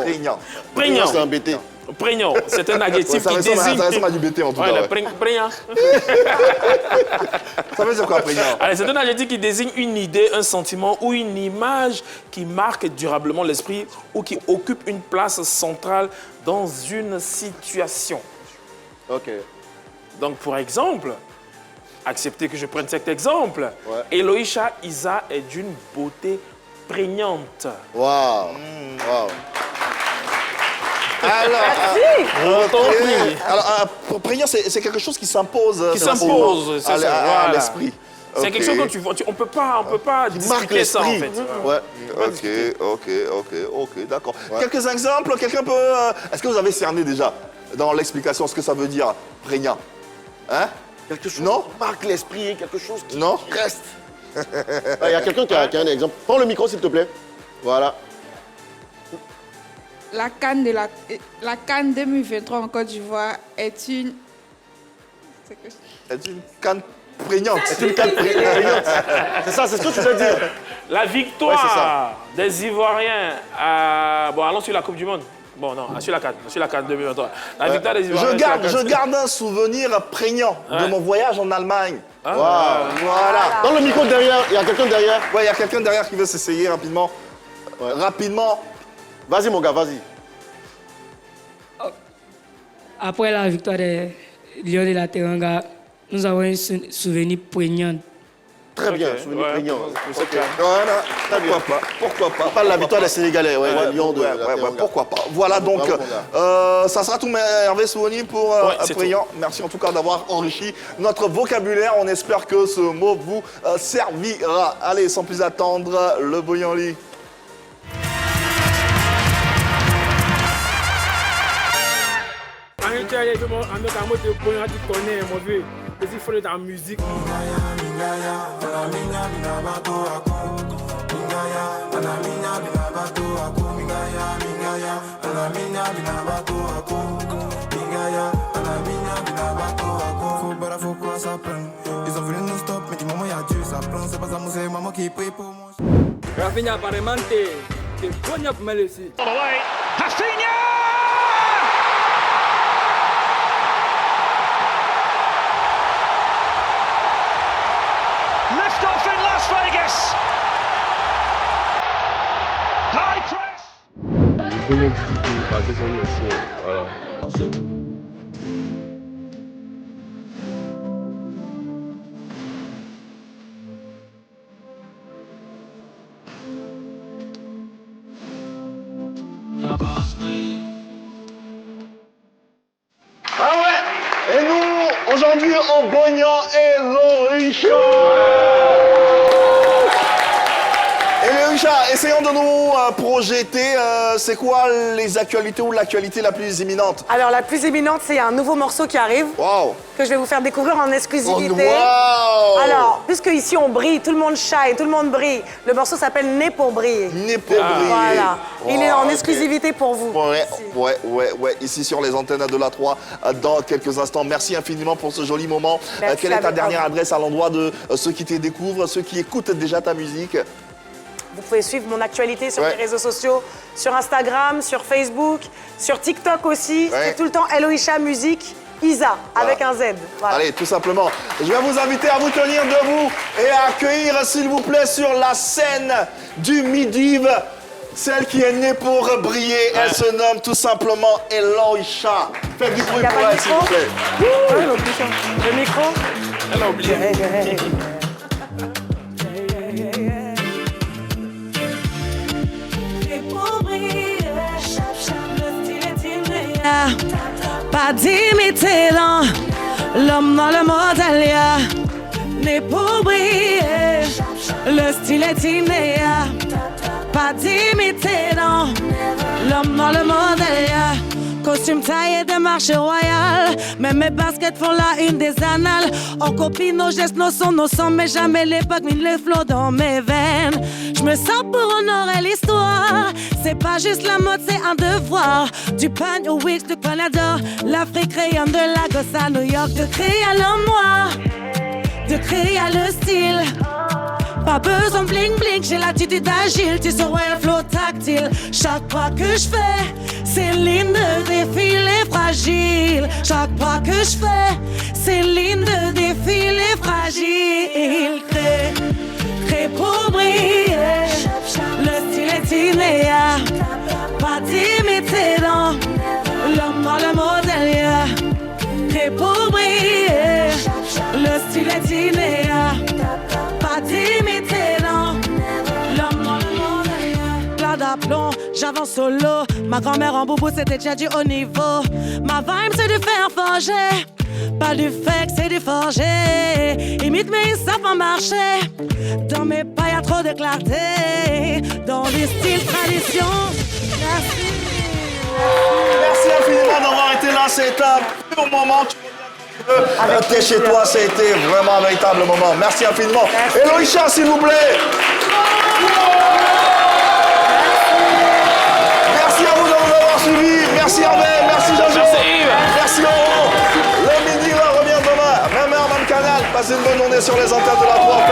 Prégnant. Prégnant. C'est un BT. Prégnant, c'est un adjectif qui désigne... Ça ressemble à du BT en tout cas. Prégnant. Ça veut dire quoi, prégnant? C'est un adjectif qui désigne une idée, un sentiment ou une image qui marque durablement l'esprit ou qui occupe une place centrale dans une situation. Ok. Donc, pour exemple, acceptez que je prenne cet exemple. Eloïcha Isa est d'une beauté prégnante. Waouh. Alors, prégnant, c'est quelque chose qui s'impose. Qui s'impose, c'est ça. À l'esprit. C'est quelque chose que tu vois, on peut pas discuter ça en fait. Ok, d'accord. Quelques exemples, quelqu'un peut... Est-ce que vous avez cerné déjà dans l'explication ce que ça veut dire, prégnant? Hein? Quelque chose qui marque l'esprit, quelque chose qui reste. Il y a quelqu'un qui a un exemple. Prends le micro s'il te plaît. Voilà. La CAN 2023 en Côte d'Ivoire est une... C'est une canne prégnante. C'est une canne prégnante. C'est ça, c'est ce que tu veux dire. La victoire des Ivoiriens à... Bon, allons sur la Coupe du Monde. Bon, non, sur la CAN 2023. La victoire des Ivoiriens. Je garde un souvenir prégnant de mon voyage en Allemagne. Voilà. Dans le micro derrière, il y a quelqu'un derrière. Ouais, il y a quelqu'un derrière qui veut s'essayer rapidement. Rapidement. Vas-y, mon gars, vas-y. Après la victoire des Lions de la Teranga, nous avons un souvenir prégnant. Très bien, souvenir prégnant. Voilà, pourquoi pas. On parle de la victoire des Sénégalais, Lions de la Teranga. Pourquoi pas. Voilà donc, ça sera tout, Hervé Souani pour prégnant. Merci en tout cas d'avoir enrichi notre vocabulaire. On espère que ce mot vous servira. Allez, sans plus attendre, le Boyanli. Il faut être en musique. Ils ont voulu nous stop, mais du moment il y a Dieu, ça prend. C'est pas ça, c'est maman qui prie pour moi. Rafinha, apparemment, t'es cogné pour me laisser. Rafinha! Lift off in Las Vegas. High press. Ah ouais. Et nous, aujourd'hui, en Bognan et Loïcha. Et Loïcha, essayons de nous projeter. C'est quoi les actualités ou l'actualité la plus imminente? Alors, la plus imminente, c'est un nouveau morceau qui arrive. Que je vais vous faire découvrir en exclusivité. Alors, puisque ici on brille, tout le monde shine, tout le monde brille. Le morceau s'appelle Né pour briller. Né pour briller. Voilà. Il est en exclusivité pour vous. Ouais. Ici sur les antennes de la 3, dans quelques instants. Merci infiniment pour ce joli moment. Quelle est ta dernière adresse à l'endroit de ceux qui te découvrent, ceux qui écoutent déjà ta musique? Vous pouvez suivre mon actualité sur les réseaux sociaux, sur Instagram, sur Facebook, sur TikTok aussi. C'est tout le temps Eloïcha Musique. Isa, avec un Z. Voilà. Allez, tout simplement. Je vais vous inviter à vous tenir debout et à accueillir, s'il vous plaît, sur la scène du Midiv, celle qui est née pour briller. Elle se nomme tout simplement Eloïcha. Faites du bruit pour elle, s'il vous plaît. Le micro. Elle a oublié. Pas d'imiter l'homme dans le modèle, n'est pour briller, le style est inné. Pas d'imiter l'homme dans le modèle, costume taillé de marché royal, même mes baskets font la une des annales. On copie nos gestes, nos sons, mais jamais l'époque mine le flow dans mes veines. Je me sens pour honorer l'histoire. C'est pas juste la mode, c'est un devoir. Du pan au Wix, du Canada, l'Afrique rayonne de Lagos à New York. De créer à l'homme noir, de créer à le style. Pas besoin de bling bling, j'ai l'attitude agile. Tu sauras un flow tactile. Chaque pas que je fais, c'est ligne de défilé fragile. Chaque pas que je fais, c'est ligne de défilé fragile. Crée pour briller, le style est inné. Pas d'imiter l'homme dans le modèle. Crée pour briller, le style est inné. Pas d'imiter l'homme dans le modèle. Plein d'aplomb, j'avance solo. Ma grand-mère en boubou, c'était déjà du haut niveau. Ma vibe, c'est du fer forgé. Pas du fake, c'est du forgé. Imite, mais ils savent pas marcher. Dans mes pas, y'a trop de clarté. Dans les styles tradition. Merci. Merci infiniment d'avoir été là. C'est un pur moment. T'es chez toi, ça a été vraiment un véritable moment. Merci infiniment. Eloïcha, s'il vous plaît. Merci à vous de nous avoir suivis. Merci Hervé, merci Jojo. Merci Laurent. Le Midi revient demain. Même heure, même canal. Passez une bonne journée sur les antennes de la 3.